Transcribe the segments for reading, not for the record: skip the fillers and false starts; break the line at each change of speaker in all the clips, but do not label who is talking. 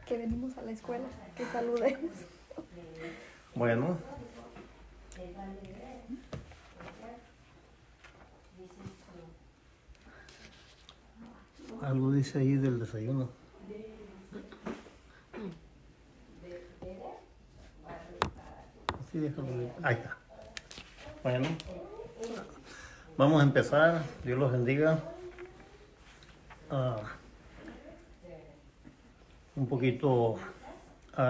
que venimos a la escuela, que saludemos.
Bueno. Algo dice ahí del desayuno. Sí, déjalo ahí. Ahí está. Bueno, vamos a empezar. Dios los bendiga. Un poquito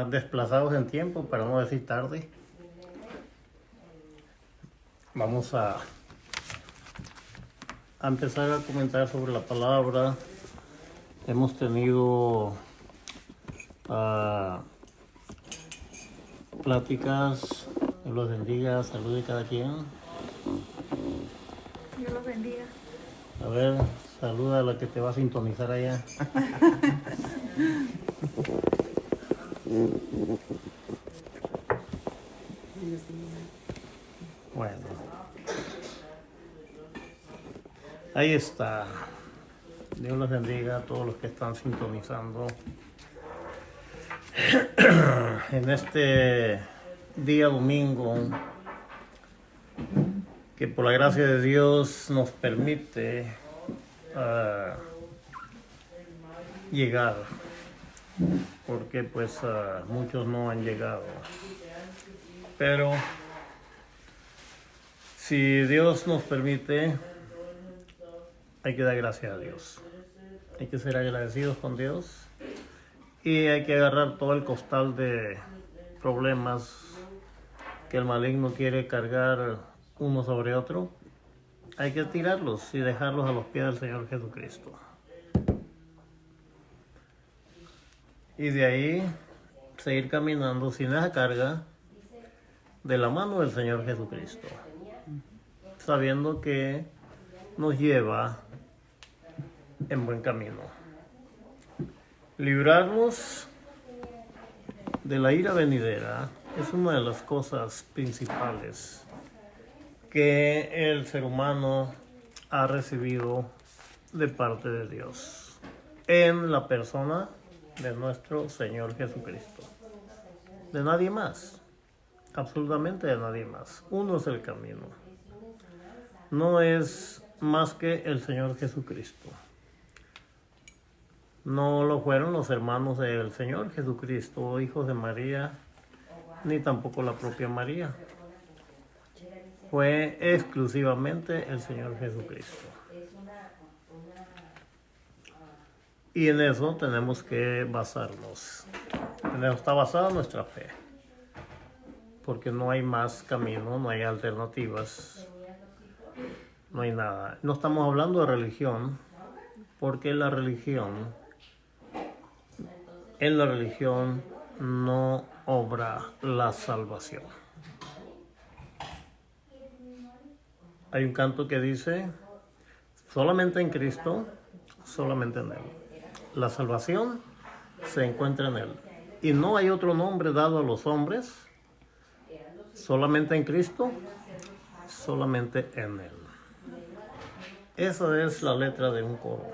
desplazados en tiempo, para no decir tarde. Vamos a empezar a comentar sobre la palabra. Hemos tenido pláticas. Dios los bendiga. Salud de cada quien.
Dios los bendiga.
A ver, saluda a la que te va a sintonizar allá. Bueno, ahí está. Dios los bendiga a todos los que están sintonizando en este día domingo, que por la gracia de Dios nos permite llegar, porque pues muchos no han llegado, pero si Dios nos permite, hay que dar gracias a Dios, hay que ser agradecidos con Dios y hay que agarrar todo el costal de problemas que el maligno quiere cargar uno sobre otro. Hay que tirarlos y dejarlos a los pies del Señor Jesucristo. Y de ahí seguir caminando sin esa carga, de la mano del Señor Jesucristo, sabiendo que nos lleva en buen camino. Librarnos de la ira venidera es una de las cosas principales que el ser humano ha recibido de parte de Dios en la persona de nuestro Señor Jesucristo. De nadie más, absolutamente de nadie más. Uno es el camino. No es más que el Señor Jesucristo. No lo fueron los hermanos del Señor Jesucristo, hijos de María, ni tampoco la propia María. Fue exclusivamente el Señor Jesucristo. Y en eso tenemos que basarnos. En eso está basada nuestra fe. Porque no hay más camino, no hay alternativas, no hay nada. No estamos hablando de religión, porque en la religión no obra la salvación. Hay un canto que dice, solamente en Cristo, solamente en Él. La salvación se encuentra en Él. Y no hay otro nombre dado a los hombres, solamente en Cristo, solamente en Él. Esa es la letra de un coro,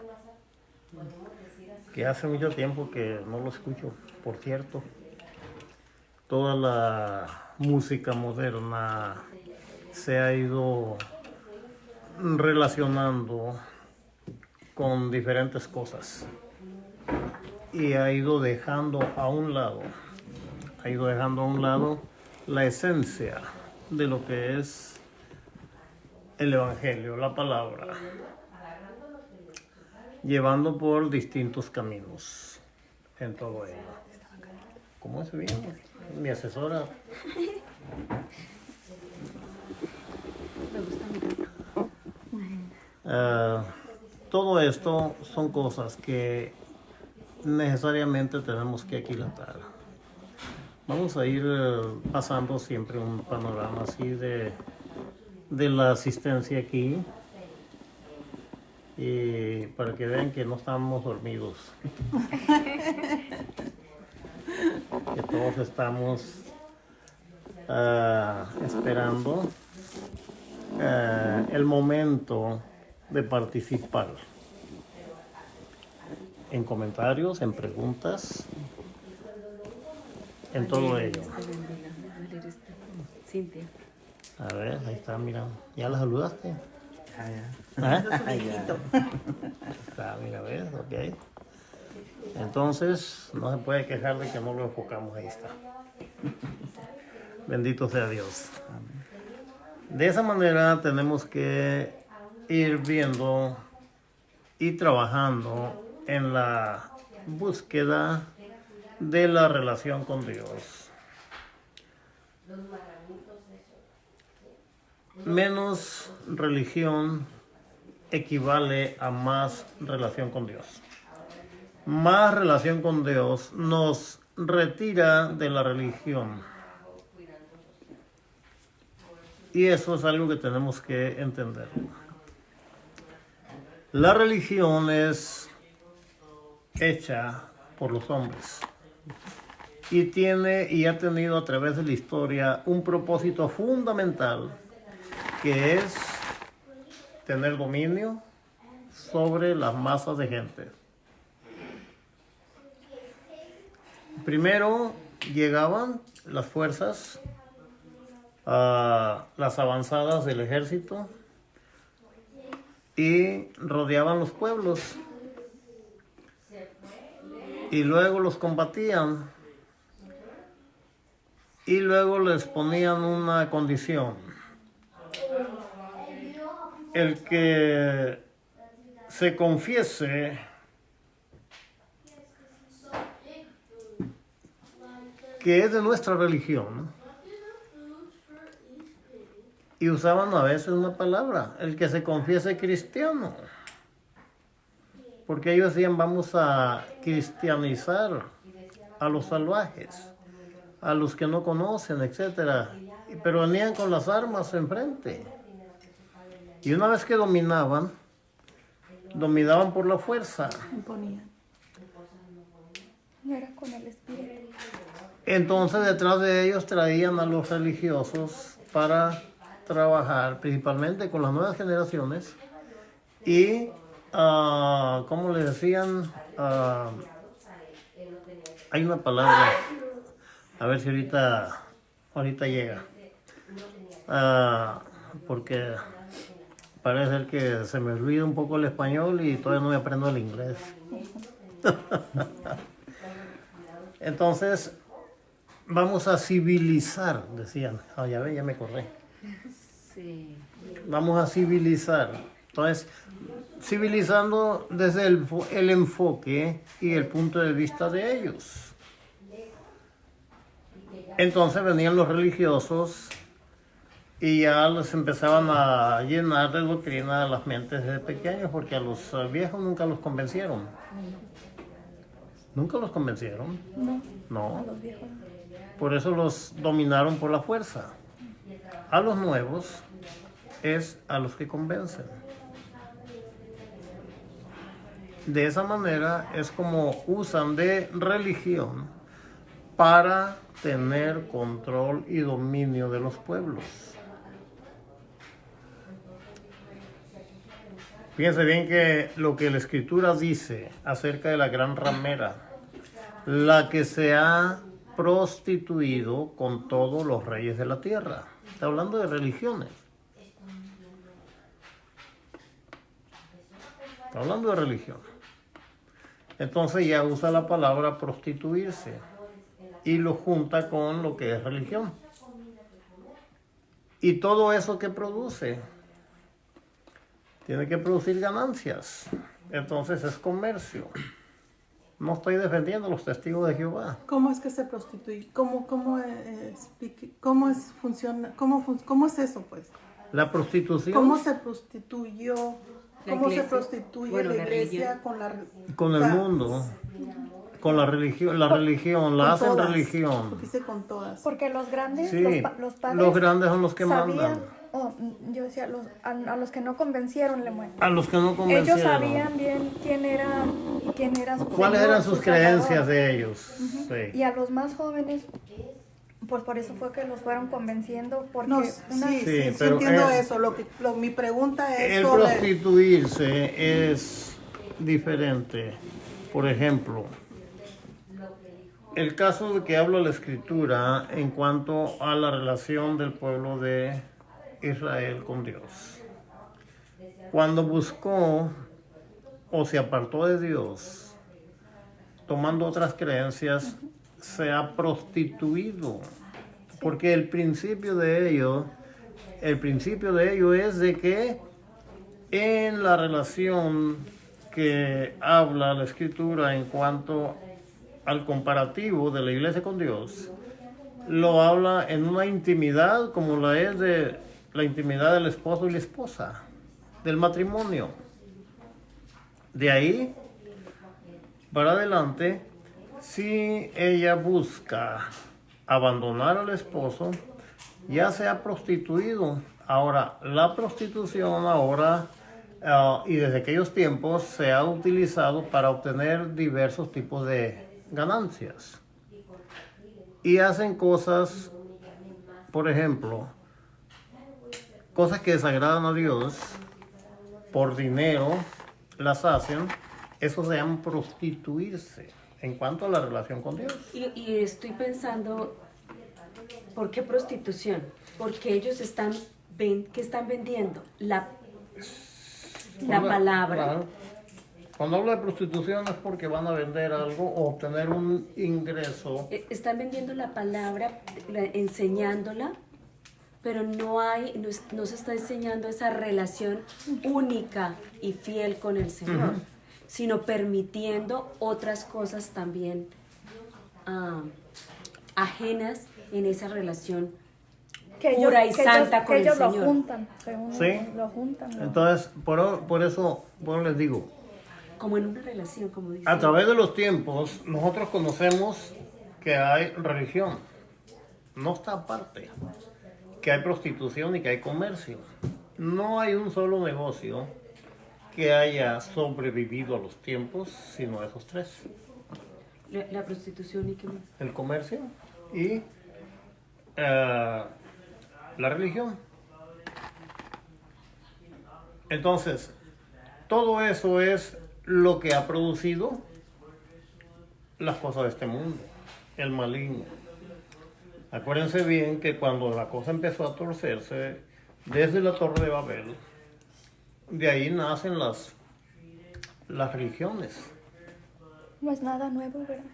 que hace mucho tiempo que no lo escucho. Por cierto, toda la música moderna se ha ido relacionando con diferentes cosas y ha ido dejando a un lado la esencia de lo que es el Evangelio, la palabra, llevando por distintos caminos en todo ello. ¿Cómo se viene? Mi asesora. Todo esto son cosas que necesariamente tenemos que aquilatar. Vamos a ir pasando siempre un panorama así de la asistencia aquí, y para que vean que no estamos dormidos, que todos estamos esperando el momento de participar en comentarios, en preguntas, en todo ello.
Cintia.
A ver, ahí está, mira. ¿Ya la saludaste?
Ya.
Está, mira, ¿ves? Ok. Entonces, no se puede quejar de que no lo enfocamos. Ahí está. Bendito sea Dios. De esa manera tenemos que ir viendo y trabajando en la búsqueda de la relación con Dios. Menos religión equivale a más relación con Dios. Más relación con Dios nos retira de la religión. Y eso es algo que tenemos que entender. La religión es hecha por los hombres y tiene y ha tenido a través de la historia un propósito fundamental, que es tener dominio sobre las masas de gente. Primero llegaban las fuerzas, las avanzadas del ejército, y rodeaban los pueblos y luego los combatían y luego les ponían una condición: el que se confiese que es de nuestra religión, y usaban a veces una palabra, el que se confiese cristiano, porque ellos decían: vamos a cristianizar a los salvajes, a los que no conocen, etcétera. Pero venían con las armas enfrente. Y una vez que dominaban por la fuerza.
Imponían. No era con el espíritu.
Entonces detrás de ellos traían a los religiosos para trabajar principalmente con las nuevas generaciones y, ¿cómo les decían? Hay una palabra, a ver si ahorita llega, porque parece que se me olvida un poco el español y todavía no me aprendo el inglés. Entonces, vamos a civilizar, decían. Ya ve, ya me acordé.
Sí.
Vamos a civilizar. Entonces, civilizando desde el enfoque y el punto de vista de ellos. Entonces venían los religiosos y ya les empezaban a llenar de doctrina las mentes desde pequeños, porque a los viejos nunca los convencieron. ¿Nunca los convencieron? No.
A los viejos.
Por eso los dominaron por la fuerza. A los nuevos es a los que convencen. De esa manera es como usan de religión para tener control y dominio de los pueblos. Fíjense bien que lo que la Escritura dice acerca de la gran ramera, la que se ha prostituido con todos los reyes de la tierra. Está hablando de religiones. Está hablando de religión. Entonces ya usa la palabra prostituirse y lo junta con lo que es religión. Y todo eso que produce tiene que producir ganancias. Entonces es comercio. No estoy defendiendo a los testigos de Jehová.
¿Cómo es que se prostituye? ¿Cómo es eso, pues?
La prostitución
¿Cómo se prostituyó?
La
¿Cómo se
iglesia.
prostituye
Bueno,
la
la
iglesia con la...
con el mundo, con la religión, la hacen
todas,
religión.
porque dice con todas.
Porque los grandes,
Sí,
los padres,
los grandes son los que
sabían,
mandan.
yo decía, a los que no convencieron le mueren.
A los que no
Ellos
convencieron.
sabían bien quién era su
¿Cuáles
Señor,
eran
su
sus creencias
Salvador.
de ellos?
Y
Sí.
a los más jóvenes, pues por eso fue que los fueron convenciendo, porque
No,
una-
sí,
pero
entiendo
el-
eso. Mi pregunta es
El
sobre...
prostituirse es diferente. Por ejemplo, el caso de que habla la Escritura en cuanto a la relación del pueblo de Israel con Dios. Cuando buscó o se apartó de Dios, tomando otras creencias, se ha prostituido. Porque el principio de ello es de que en la relación que habla la Escritura en cuanto al comparativo de la iglesia con Dios, lo habla en una intimidad como la es de la intimidad del esposo y la esposa, del matrimonio. De ahí para adelante, si ella busca abandonar al esposo, ya se ha prostituido. Ahora, la prostitución y desde aquellos tiempos se ha utilizado para obtener diversos tipos de ganancias. Y hacen cosas, por ejemplo, cosas que desagradan a Dios, por dinero las hacen. Eso se llama prostituirse en cuanto a la relación con Dios.
Y estoy pensando, ¿por qué prostitución? Porque ellos están vendiendo la palabra.
Claro. Cuando hablo de prostitución es porque van a vender algo o obtener un ingreso.
Están vendiendo la palabra, enseñándola, pero no se está enseñando esa relación única y fiel con el Señor, sino permitiendo otras cosas también ajenas en esa relación pura y santa con el
Señor.
Señor.
Lo juntan, según
¿Sí?
lo juntan. ¿no?
Entonces, por eso les digo,
Como en una relación, como dice.
a través de los tiempos, nosotros conocemos que hay religión. No está aparte. Que hay prostitución y que hay comercio. No hay un solo negocio que haya sobrevivido a los tiempos, sino esos tres.
La prostitución y qué más.
El comercio y la religión. Entonces, todo eso es lo que ha producido las cosas de este mundo, el maligno. Acuérdense bien que cuando la cosa empezó a torcerse, desde la Torre de Babel, de ahí nacen las religiones.
No es nada nuevo, ¿verdad?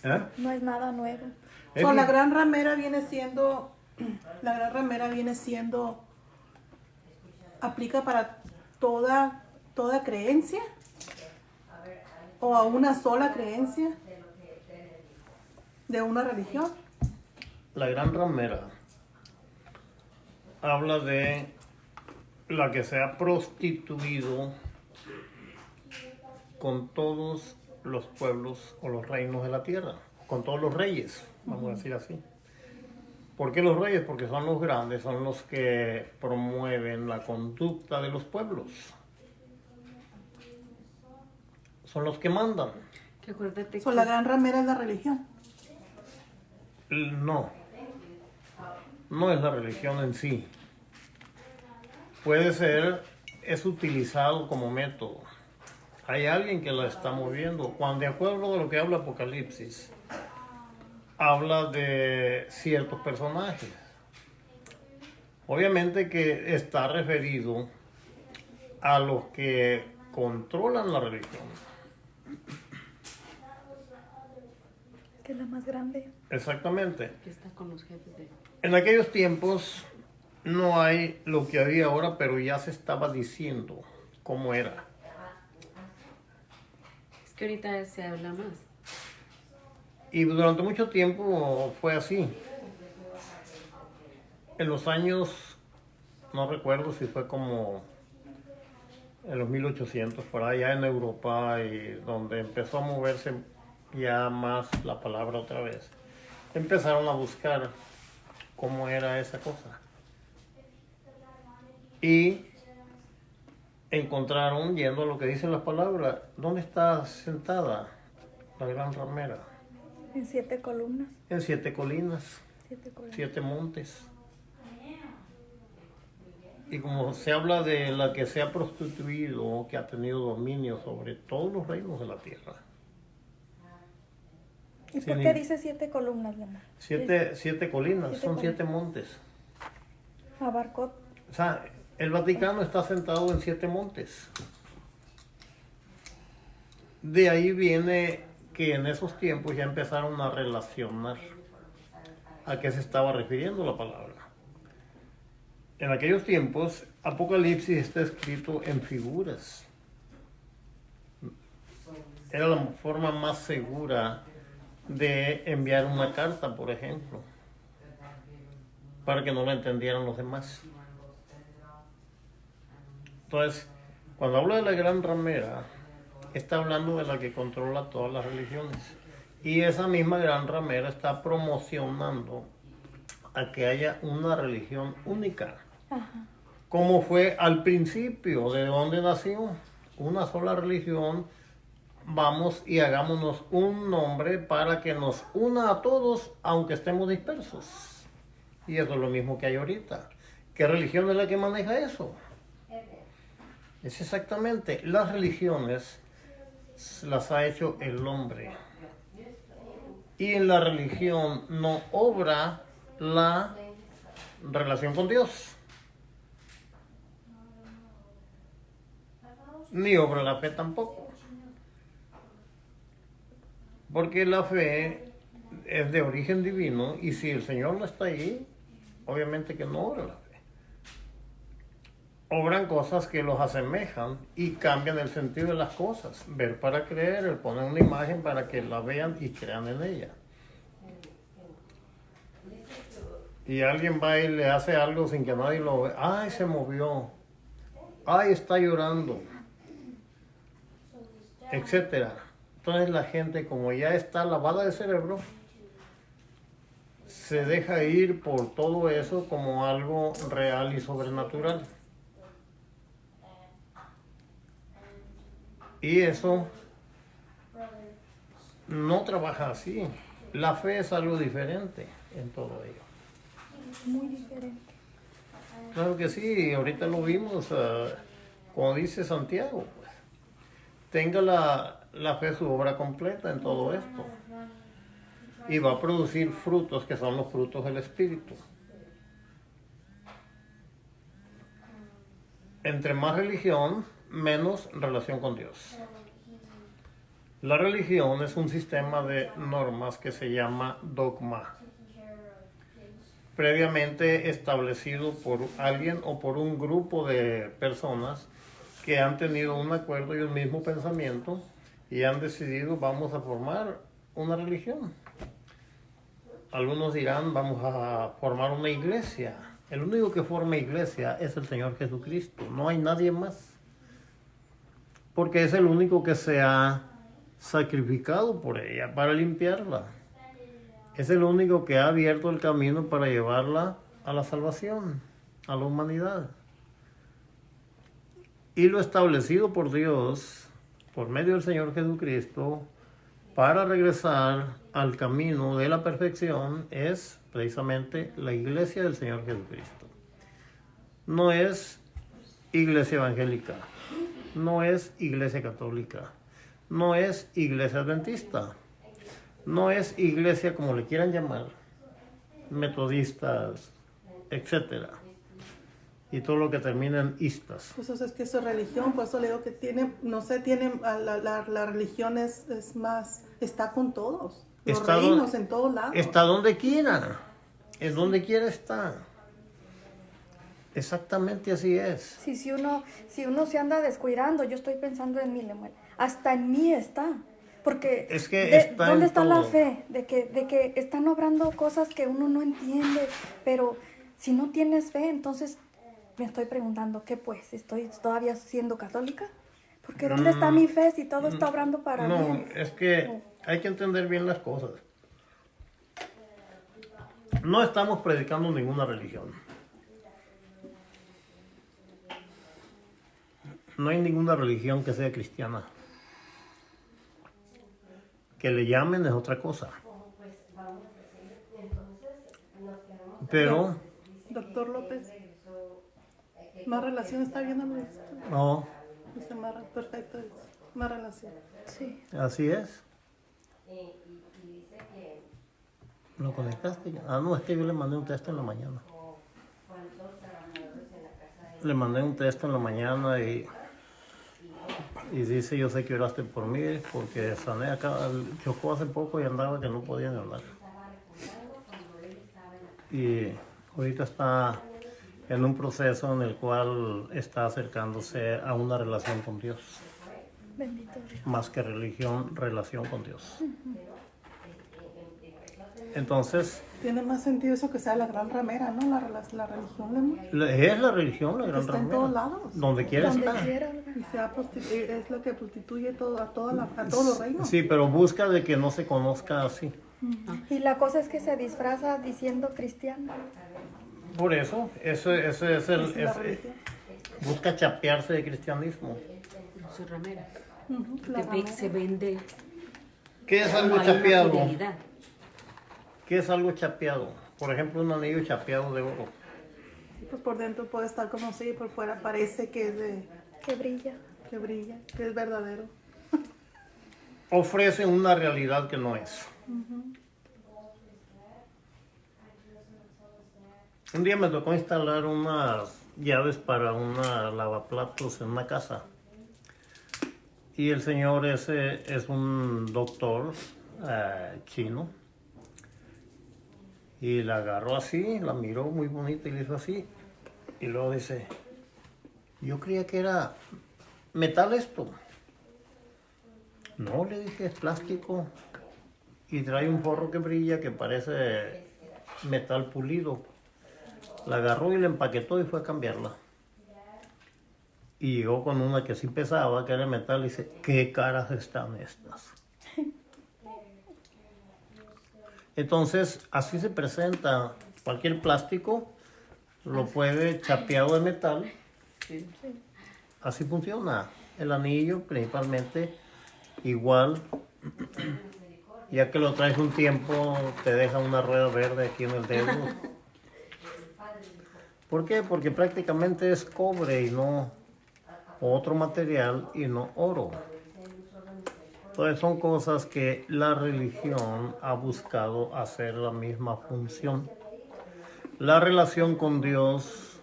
¿Eh?
No es nada nuevo.
La gran ramera viene siendo, aplica para toda creencia o a una sola creencia de una religión.
La gran ramera habla de la que se ha prostituido con todos los pueblos o los reinos de la tierra, con todos los reyes, vamos a decir así. ¿Por qué los reyes? Porque son los grandes, son los que promueven la conducta de los pueblos. Son los que mandan.
Que acuérdate
So, la gran ramera es la religión.
No es la religión en sí. Puede ser, es utilizado como método. Hay alguien que la está moviendo. Cuando, de acuerdo a lo que habla Apocalipsis, habla de ciertos personajes. Obviamente que está referido a los que controlan la religión.
Que es la más grande.
Exactamente.
que está con los jefes de...
En aquellos tiempos no hay lo que había ahora, pero ya se estaba diciendo cómo era.
Es que ahorita se habla más.
Y durante mucho tiempo fue así. En los años, no recuerdo si fue como en los 1800, por allá en Europa, y donde empezó a moverse ya más la palabra otra vez, empezaron a buscar cómo era esa cosa. Y encontraron, yendo a lo que dicen las palabras, ¿dónde está sentada la gran ramera?
En 7 columnas.
En 7 colinas,
7 columnas.
7 montes. Y como se habla de la que se ha prostituido, que ha tenido dominio sobre todos los reinos de la tierra.
¿Y
Sí,
por qué dice 7 columnas, Leonel?
Siete colinas,
Siete
son
colinas.
7 montes.
Abarcó.
O sea, el Vaticano está sentado en 7 montes. De ahí viene que en esos tiempos ya empezaron a relacionar a qué se estaba refiriendo la palabra. En aquellos tiempos, Apocalipsis está escrito en figuras. Era la forma más segura de enviar una carta, por ejemplo, para que no la entendieran los demás. Entonces, cuando habla de la gran ramera, está hablando de la que controla todas las religiones. Y esa misma gran ramera está promocionando a que haya una religión única.
Ajá.
Como fue al principio, de donde nació, una sola religión. Vamos y hagámonos un nombre para que nos una a todos, aunque estemos dispersos. Y eso es lo mismo que hay ahorita. ¿Qué religión es la que maneja eso? Es exactamente, las religiones las ha hecho el hombre. Y en la religión no obra la relación con Dios. Ni obra la fe tampoco. Porque la fe es de origen divino y si el Señor no está ahí, obviamente que no obra la fe. Obran cosas que los asemejan y cambian el sentido de las cosas. Ver para creer, el poner una imagen para que la vean y crean en ella. Y alguien va y le hace algo sin que nadie lo vea. ¡Ay, se movió! ¡Ay, está llorando! Etcétera. Entonces la gente, como ya está lavada de cerebro, se deja ir por todo eso como algo real y sobrenatural. Y eso no trabaja así. La fe es algo diferente en todo ello.
Muy diferente.
Claro que sí, ahorita lo vimos, como dice Santiago, pues, tenga la fe su obra completa en todo esto. Y va a producir frutos que son los frutos del Espíritu. Entre más religión, menos relación con Dios. La religión es un sistema de normas que se llama dogma, previamente establecido por alguien o por un grupo de personas que han tenido un acuerdo y un mismo pensamiento y han decidido vamos a formar una religión. Algunos dirán vamos a formar una iglesia. El único que forma iglesia es el Señor Jesucristo, no hay nadie más. Porque es el único que se ha sacrificado por ella para limpiarla. Es el único que ha abierto el camino para llevarla a la salvación, a la humanidad. Y lo establecido por Dios, por medio del Señor Jesucristo, para regresar al camino de la perfección, es precisamente la iglesia del Señor Jesucristo. No es iglesia evangélica, no es iglesia católica, no es iglesia adventista, no es iglesia como le quieran llamar, metodistas, etcétera, y todo lo que termina en istas.
Pues eso es que eso es religión, por eso le digo que tiene, no sé, tiene, la religión es más, está con todos, los
Está
reinos en todos lados.
Está donde quiera, en donde quiera está. Exactamente así es.
Sí, si uno se anda descuidando, yo estoy pensando en mí, Lemuel. Hasta en mí está. Porque
Es que está
¿dónde
en
está la
todo.
fe? De que están obrando cosas que uno no entiende. Pero si no tienes fe, entonces me estoy preguntando, ¿qué pues? ¿Estoy todavía siendo católica? Porque ¿dónde está mi fe si todo está obrando para
No,
bien?
es que hay que entender bien las cosas. No estamos predicando ninguna religión. No hay ninguna religión que sea cristiana. Que le llamen es otra cosa. Pero,
Doctor López, más relación está viendo Luis.
no,
Dice más perfecto, más relación.
Sí.
así es. ¿Lo conectaste ya? Ah, no, es que yo le mandé un texto en la mañana. Le mandé un texto en la mañana y dice, yo sé que oraste por mí porque sané acá, chocó hace poco y andaba que no podía ni andar. Y ahorita está en un proceso en el cual está acercándose a una relación con Dios.
Bendito Dios.
Más que religión, relación con Dios. Entonces,
Tiene más sentido eso que sea la gran ramera, ¿no? La religión
es la religión, la gran
está en
ramera.
todos lados.
Donde quiera
Donde
está.
quiera, Olga.
Y es lo que prostituye todo, a todos los reinos.
Sí, pero busca de que no se conozca así.
Y la cosa es que se disfraza diciendo cristiano.
Por eso, eso es
La religión.
busca chapearse de cristianismo.
Su ramera.
Ujú, la
Que
ramera.
se vende
¿Qué es
como
algo
hay una
chapeado?
fidelidad.
¿Qué es algo chapeado? Por ejemplo, un anillo chapeado de oro.
Pues por dentro puede estar como si por fuera parece que es
Que brilla.
que brilla, que es verdadero.
Ofrece una realidad que no es. Un día me tocó instalar unas llaves para una lavaplatos en una casa. Y el señor ese es un doctor chino. Y la agarró así, la miró muy bonita y le hizo así. Y luego dice, yo creía que era metal esto. No, le dije, es plástico. Y trae un forro que brilla que parece metal pulido. La agarró y la empaquetó y fue a cambiarla. Y llegó con una que sí pesaba, que era metal, y dice, ¿qué caras están estas? Entonces, así se presenta cualquier plástico, lo puede chapeado de metal. Así funciona. El anillo, principalmente, igual. Ya que lo traes un tiempo, te deja una rueda verde aquí en el dedo. ¿Por qué? Porque prácticamente es cobre y no otro material y no oro. Entonces son cosas que la religión ha buscado hacer la misma función. La relación con Dios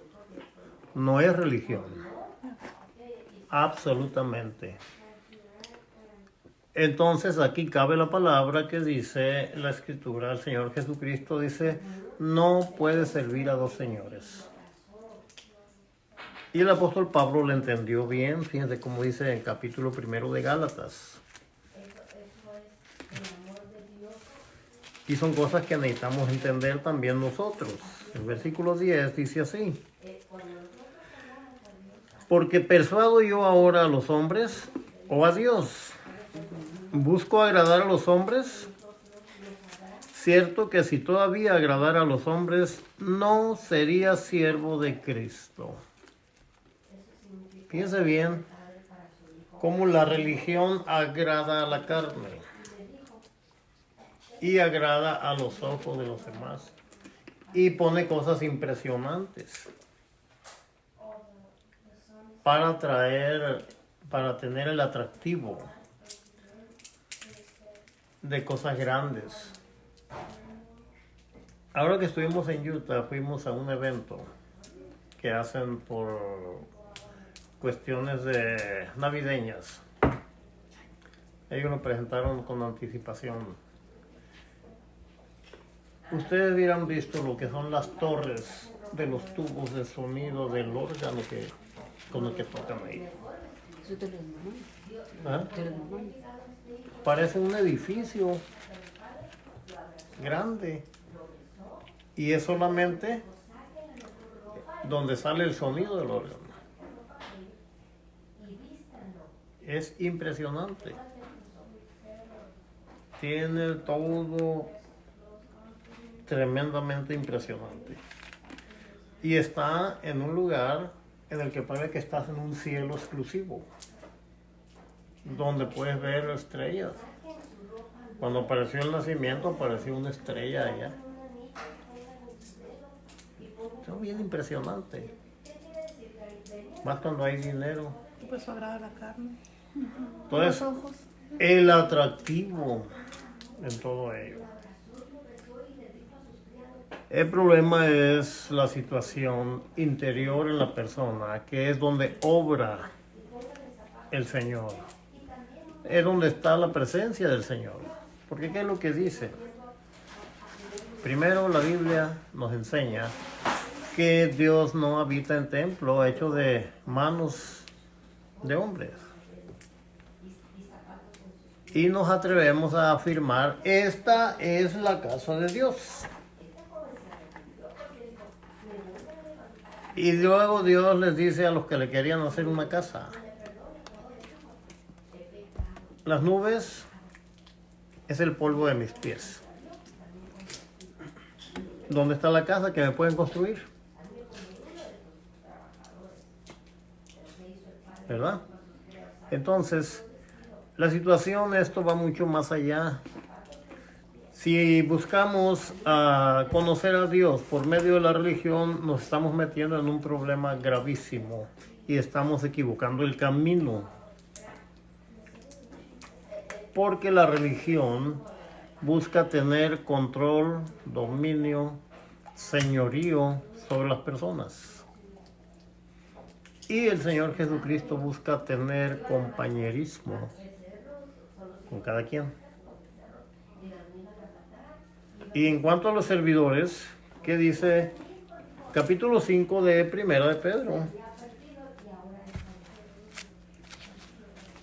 no es religión. Absolutamente. Entonces aquí cabe la palabra que dice la Escritura. El Señor Jesucristo dice, no puede servir a dos señores. Y el apóstol Pablo lo entendió bien. Fíjense cómo dice en el capítulo 1 de Gálatas. Y son cosas que necesitamos entender también nosotros. El versículo 10 dice así. Porque persuado yo ahora a los hombres o a Dios. ¿Busco agradar a los hombres? Cierto que si todavía agradara a los hombres, no sería siervo de Cristo. Fíjense bien cómo la religión agrada a la carne y agrada a los ojos de los demás y pone cosas impresionantes para tener el atractivo de cosas grandes. Ahora que estuvimos en Utah, fuimos a un evento que hacen por cuestiones de navideñas. Ellos lo presentaron con anticipación. Ustedes hubieran visto lo que son las torres de los tubos de sonido del órgano con el que tocan ahí.
Eso te lo demonios.
¿Ah?
Te lo demonios.
Parece un edificio grande y es solamente donde sale el sonido del órgano. Es impresionante. Tiene todo tremendamente impresionante. Y está en un lugar en el que parece que estás en un cielo exclusivo, donde puedes ver estrellas. Cuando apareció el nacimiento, apareció una estrella allá. Es bien impresionante. Más cuando hay dinero.
Pues agrada la carne.
Entonces,
Los ojos.
el atractivo en todo ello. El problema es la situación interior en la persona, que es donde obra el Señor. Es donde está la presencia del Señor. Porque ¿qué es lo que dice? Primero, la Biblia nos enseña que Dios no habita en templo hecho de manos de hombres. Y nos atrevemos a afirmar, esta es la casa de Dios. Y luego Dios les dice a los que le querían hacer una casa: las nubes es el polvo de mis pies. ¿Dónde está la casa que me pueden construir? ¿Verdad? Entonces, la situación, esto va mucho más allá. Si buscamos conocer a Dios por medio de la religión, nos estamos metiendo en un problema gravísimo y estamos equivocando el camino. Porque la religión busca tener control, dominio, señorío sobre las personas. Y el Señor Jesucristo busca tener compañerismo con cada quien. Y en cuanto a los servidores, ¿qué dice capítulo 5 de Primera de Pedro?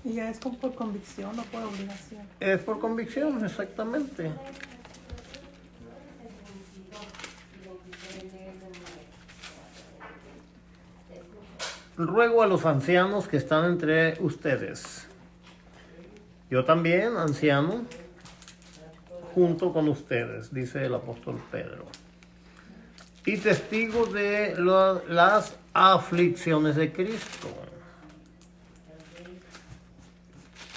Y ya es por convicción o por obligación.
Es por convicción, exactamente. Ruego a los ancianos que están entre ustedes. Yo también, anciano, junto con ustedes, dice el apóstol Pedro, y testigo de las aflicciones de Cristo,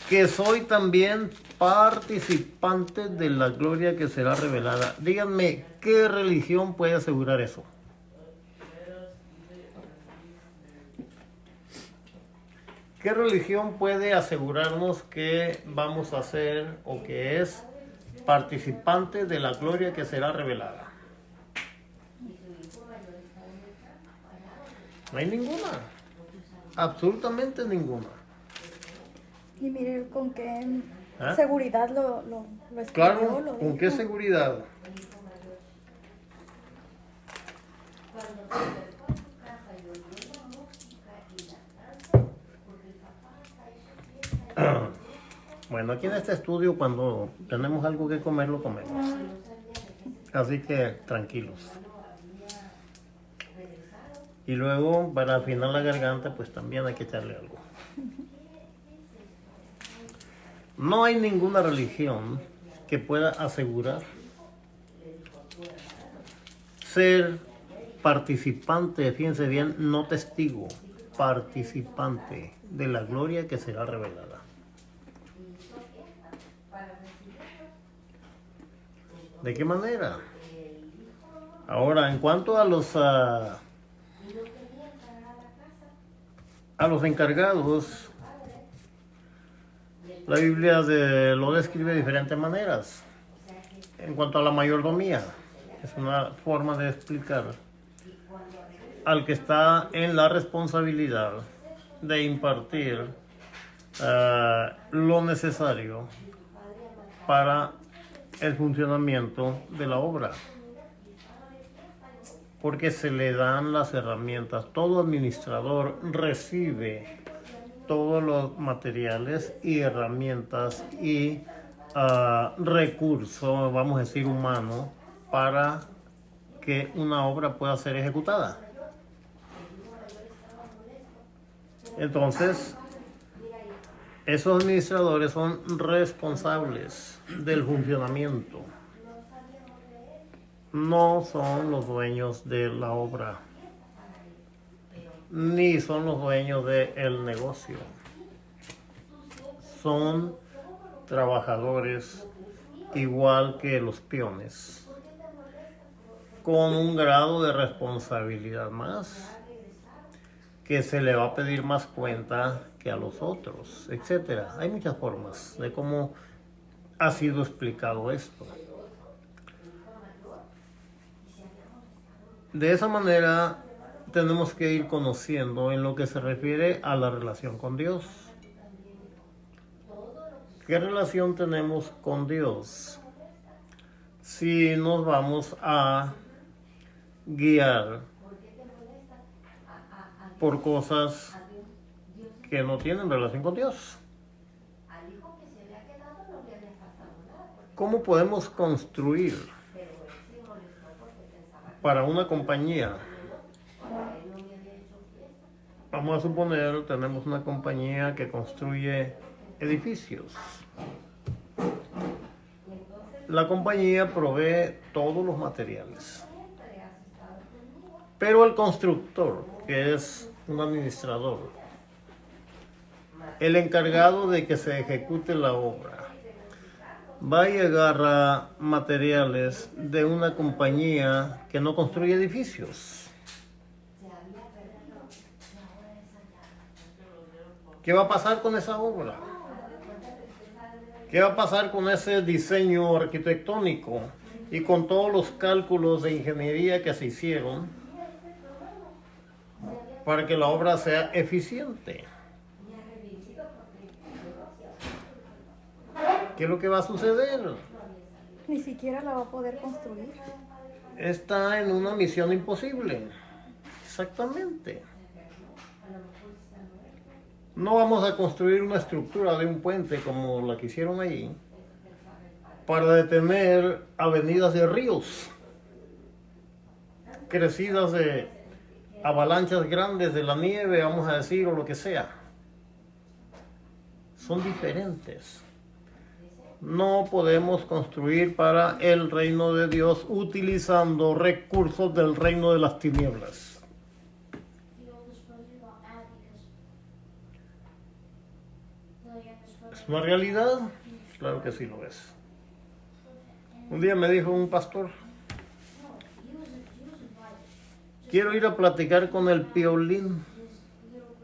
que soy también participante de la gloria que será revelada. Díganme, ¿qué religión puede asegurar eso? ¿Qué religión puede asegurarnos que vamos a ser o que es participante de la gloria que será revelada? No hay ninguna, absolutamente ninguna.
Y mire con qué
¿Ah?
seguridad lo escribió,
Claro,
lo
¿con qué
dijo.
seguridad? Bueno, aquí en este estudio, cuando tenemos algo que comer, lo comemos. Así que tranquilos. Y luego, para afinar la garganta, pues también hay que echarle algo. No hay ninguna religión que pueda asegurar ser participante, fíjense bien, no testigo, participante de la gloria que será revelada. ¿De qué manera? Ahora, en cuanto a los encargados, la Biblia lo describe de diferentes maneras. En cuanto a la mayordomía, es una forma de explicar al que está en la responsabilidad de impartir lo necesario para el funcionamiento de la obra, porque se le dan las herramientas. Todo administrador recibe todos los materiales y herramientas y recursos, vamos a decir, humanos, para que una obra pueda ser ejecutada. Entonces, esos administradores son responsables del funcionamiento. No son los dueños de la obra, ni son los dueños del negocio. Son trabajadores igual que los peones, con un grado de responsabilidad más, que se le va a pedir más cuenta que a los otros, etcétera. Hay muchas formas de cómo ha sido explicado esto. De esa manera tenemos que ir conociendo en lo que se refiere a la relación con Dios. ¿Qué relación tenemos con Dios? Si nos vamos a guiar por cosas que no tienen relación con Dios. ¿Cómo podemos construir para una compañía? Vamos a suponer, tenemos una compañía que construye edificios. La compañía provee todos los materiales. Pero el constructor, que es un administrador, el encargado de que se ejecute la obra, va y agarra materiales de una compañía que no construye edificios. ¿Qué va a pasar con esa obra? ¿Qué va a pasar con ese diseño arquitectónico y con todos los cálculos de ingeniería que se hicieron para que la obra sea eficiente? ¿Qué es lo que va a suceder?
Ni siquiera la va a poder construir.
Está en una misión imposible. Exactamente. No vamos a construir una estructura de un puente como la que hicieron allí para detener avenidas de ríos crecidas de avalanchas grandes de la nieve, vamos a decir, o lo que sea. Son diferentes. No podemos construir para el reino de Dios utilizando recursos del reino de las tinieblas. ¿Es una realidad? Claro que sí lo es. Un día me dijo un pastor, quiero ir a platicar con el Piolín.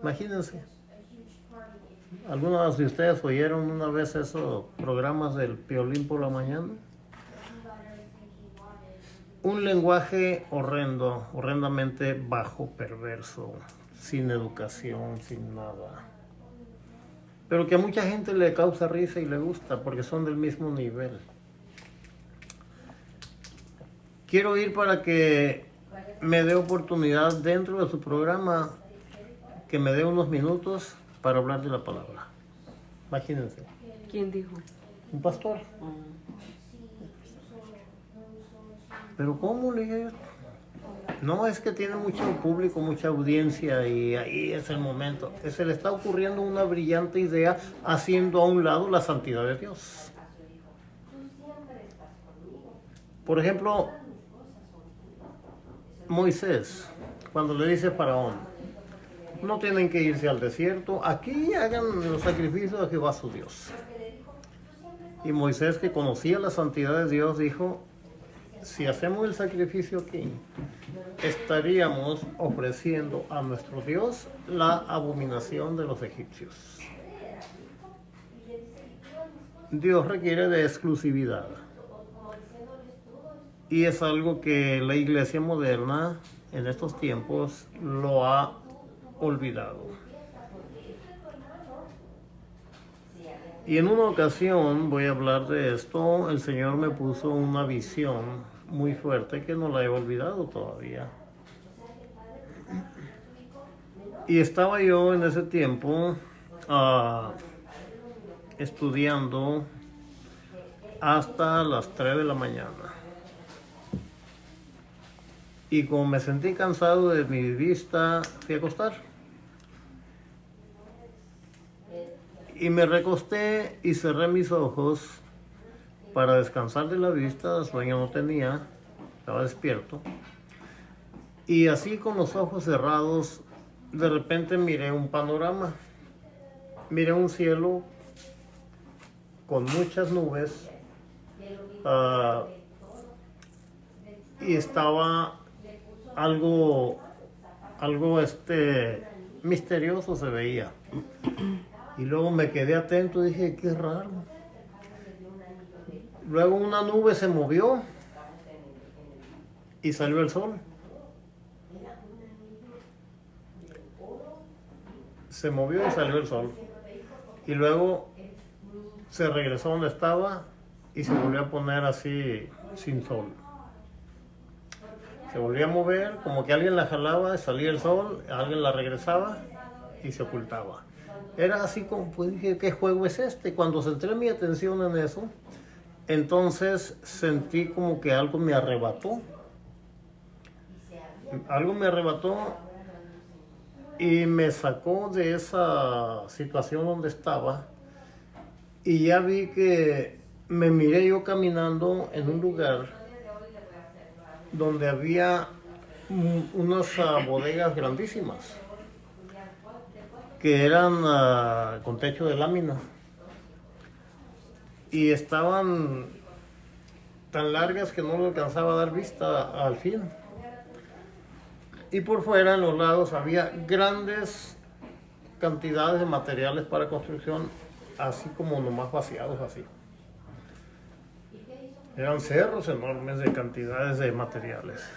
Imagínense. ¿Algunos de ustedes oyeron una vez esos programas del Piolín por la mañana? Un lenguaje horrendo, horrendamente bajo, perverso, sin educación, sin nada. Pero que a mucha gente le causa risa y le gusta porque son del mismo nivel. Quiero ir para que me dé oportunidad dentro de su programa, que me dé unos minutos para hablar de la palabra. Imagínense.
¿Quién dijo?
Un pastor. Pero ¿cómo le dije yo? No, es que tiene mucho público, mucha audiencia y ahí es el momento. Se le está ocurriendo una brillante idea haciendo a un lado la santidad de Dios. Por ejemplo, Moisés, cuando le dice a Faraón, no tienen que irse al desierto, aquí hagan los sacrificios a Jehová su Dios. Y Moisés, que conocía la santidad de Dios, dijo, si hacemos el sacrificio aquí, estaríamos ofreciendo a nuestro Dios la abominación de los egipcios. Dios requiere de exclusividad. Y es algo que la iglesia moderna en estos tiempos lo ha olvidado. Y en una ocasión, voy a hablar de esto, el Señor me puso una visión muy fuerte que no la he olvidado todavía. Y estaba yo en ese tiempo estudiando hasta las 3 de la mañana. Y como me sentí cansado de mi vista, fui a acostar. Y me recosté y cerré mis ojos para descansar de la vista. Sueño no tenía, estaba despierto. Y así con los ojos cerrados, de repente miré un panorama. Miré un cielo con muchas nubes. Y estaba algo misterioso se veía. Y luego me quedé atento y dije, qué raro. Luego una nube se movió y salió el sol. Se movió y salió el sol. Y luego se regresó donde estaba y se volvió a poner así sin sol. Se volvía a mover, como que alguien la jalaba, salía el sol, alguien la regresaba y se ocultaba. Era así como, pues dije, ¿qué juego es este? Cuando centré mi atención en eso, entonces sentí como que algo me arrebató. Algo me arrebató y me sacó de esa situación donde estaba. Y ya vi que me miré yo caminando en un lugar donde había unas bodegas grandísimas que eran con techo de lámina y estaban tan largas que no le alcanzaba a dar vista al fin. Y por fuera, en los lados, había grandes cantidades de materiales para construcción, así como nomás vaciados así. Eran cerros enormes de cantidades de materiales.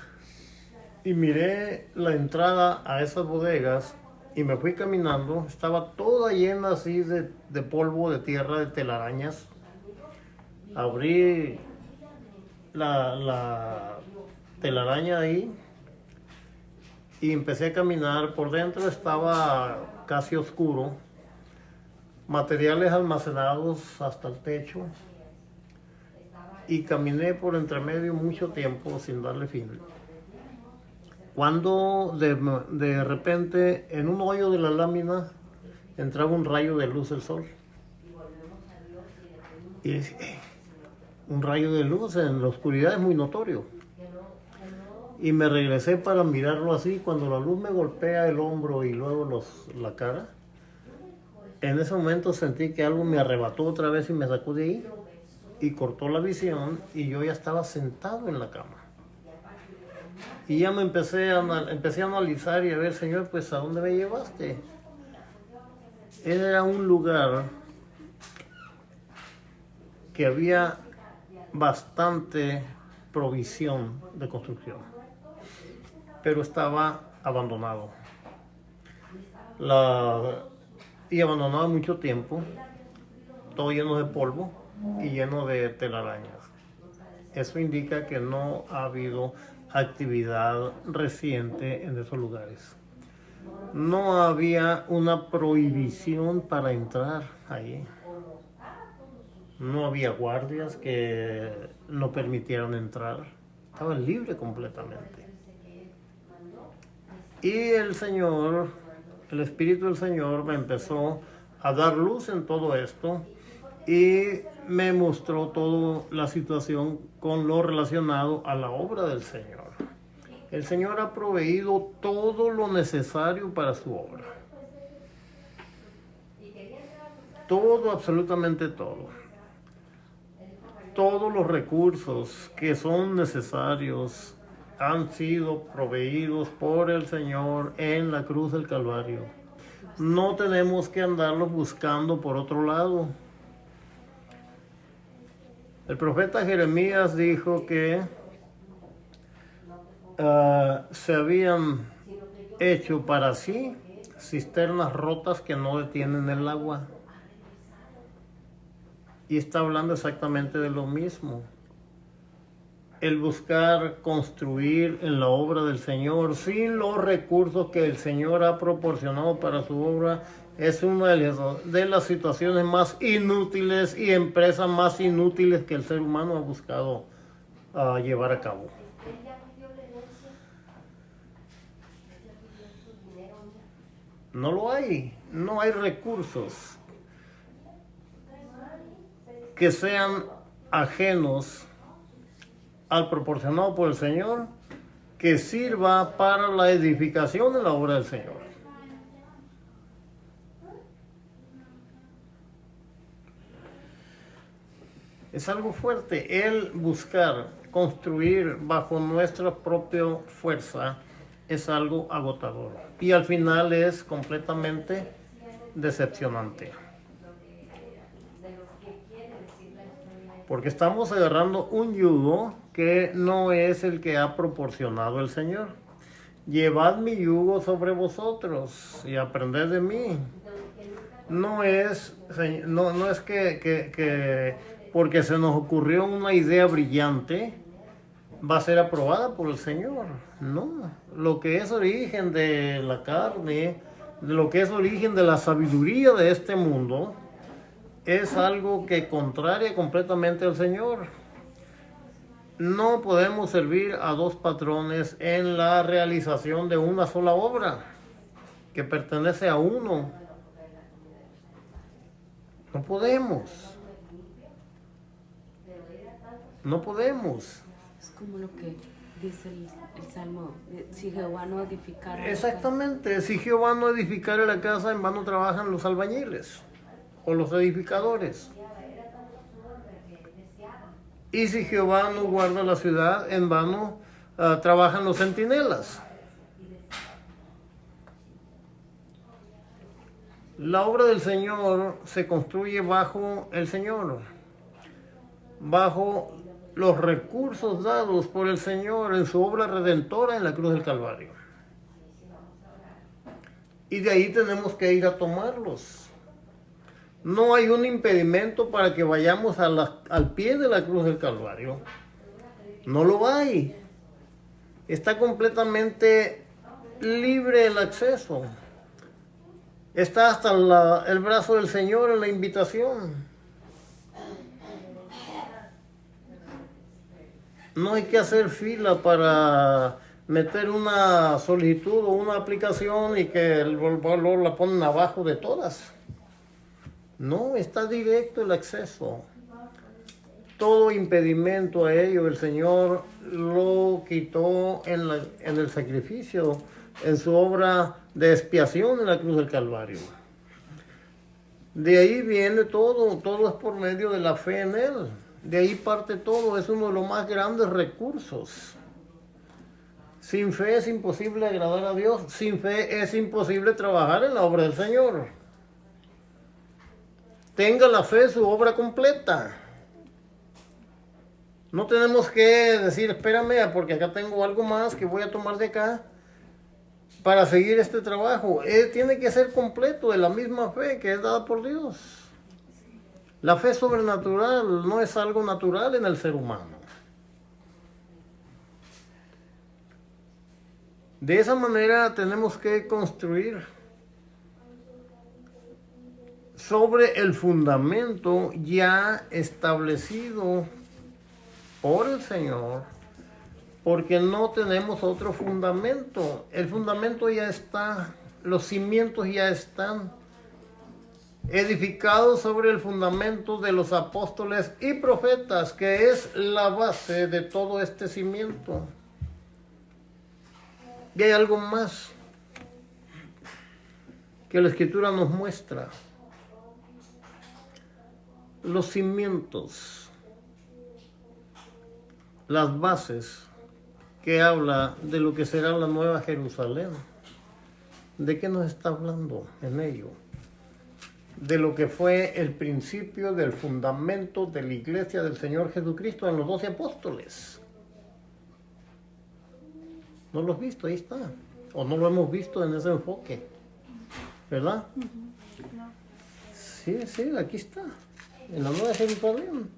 Y miré la entrada a esas bodegas y me fui caminando. Estaba toda llena así de polvo, de tierra, de telarañas. Abrí la telaraña ahí y empecé a caminar. Por dentro estaba casi oscuro. Materiales almacenados hasta el techo. Y caminé por entre medio mucho tiempo sin darle fin. Cuando de repente en un hoyo de la lámina entraba un rayo de luz del sol. Y decía, un rayo de luz en la oscuridad es muy notorio. Y me regresé para mirarlo así. Cuando la luz me golpea el hombro y luego la cara, en ese momento sentí que algo me arrebató otra vez y me sacó de ahí. Y cortó la visión y yo ya estaba sentado en la cama. Y ya me empecé a analizar y a ver, Señor, pues ¿a dónde me llevaste? Era un lugar que había bastante provisión de construcción, pero estaba abandonado. Y abandonado mucho tiempo, todo lleno de polvo y lleno de telarañas. Eso indica que no ha habido actividad reciente en esos lugares. No había una prohibición para entrar ahí. No había guardias que no permitieran entrar. Estaba libre completamente. Y el Espíritu del Señor me empezó a dar luz en todo esto y me mostró toda la situación con lo relacionado a la obra del Señor. El Señor ha proveído todo lo necesario para su obra. Todo, absolutamente todo. Todos los recursos que son necesarios han sido proveídos por el Señor en la cruz del Calvario. No tenemos que andarlos buscando por otro lado. El profeta Jeremías dijo que se habían hecho para sí cisternas rotas que no detienen el agua. Y está hablando exactamente de lo mismo. El buscar construir en la obra del Señor sin los recursos que el Señor ha proporcionado para su obra es una de las situaciones más inútiles y empresas más inútiles que el ser humano ha buscado llevar a cabo. No lo hay, no hay recursos que sean ajenos al proporcionado por el Señor, que sirva para la edificación de la obra del Señor. Es algo fuerte el buscar construir bajo nuestra propia fuerza, es algo agotador y al final es completamente decepcionante. Porque estamos agarrando un yugo que no es el que ha proporcionado el Señor. Llevad mi yugo sobre vosotros y aprended de mí. No es que porque se nos ocurrió una idea brillante va a ser aprobada por el Señor. No, lo que es origen de la carne, de lo que es origen de la sabiduría de este mundo, es algo que contraria completamente al Señor. No podemos servir a dos patrones en la realización de una sola obra que pertenece a uno. No podemos. No podemos.
Es como lo que dice el Salmo, si Jehová no edificara.
Exactamente, si Jehová no edificara la casa, en vano trabajan los albañiles o los edificadores. Y si Jehová no guarda la ciudad, en vano trabajan los centinelas. La obra del Señor se construye bajo el Señor, bajo los recursos dados por el Señor en su obra redentora en la cruz del Calvario. Y de ahí tenemos que ir a tomarlos. No hay un impedimento para que vayamos al pie de la cruz del Calvario. No lo hay. Está completamente libre el acceso. Está hasta el brazo del Señor en la invitación. No hay que hacer fila para meter una solicitud o una aplicación y que la ponen abajo de todas. No, está directo el acceso. Todo impedimento a ello el Señor lo quitó en el sacrificio, en su obra de expiación en la cruz del Calvario. De ahí viene todo es por medio de la fe en Él. De ahí parte todo, es uno de los más grandes recursos. Sin fe es imposible agradar a Dios, sin fe es imposible trabajar en la obra del Señor. Tenga la fe su obra completa. No tenemos que decir, espérame, porque acá tengo algo más que voy a tomar de acá para seguir este trabajo. Tiene que ser completo de la misma fe que es dada por Dios. La fe sobrenatural no es algo natural en el ser humano. De esa manera tenemos que construir sobre el fundamento ya establecido por el Señor, porque no tenemos otro fundamento. El fundamento ya está, los cimientos ya están edificados sobre el fundamento de los apóstoles y profetas, que es la base de todo este cimiento. Y hay algo más que la Escritura nos muestra. Los cimientos, las bases que habla de lo que será la nueva Jerusalén. ¿De qué nos está hablando en ello? De lo que fue el principio del fundamento de la iglesia del Señor Jesucristo en los 12 apóstoles. ¿No lo has visto? Ahí está. ¿O no lo hemos visto en ese enfoque? ¿Verdad? Sí, aquí está. En la nueva Jerusalén.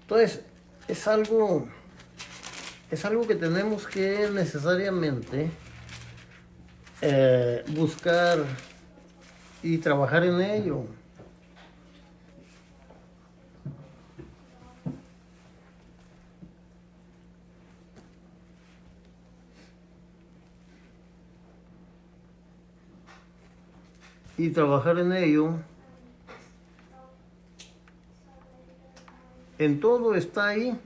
Entonces, es algo que tenemos que necesariamente buscar y trabajar en ello. Y trabajar en ello. En todo está ahí.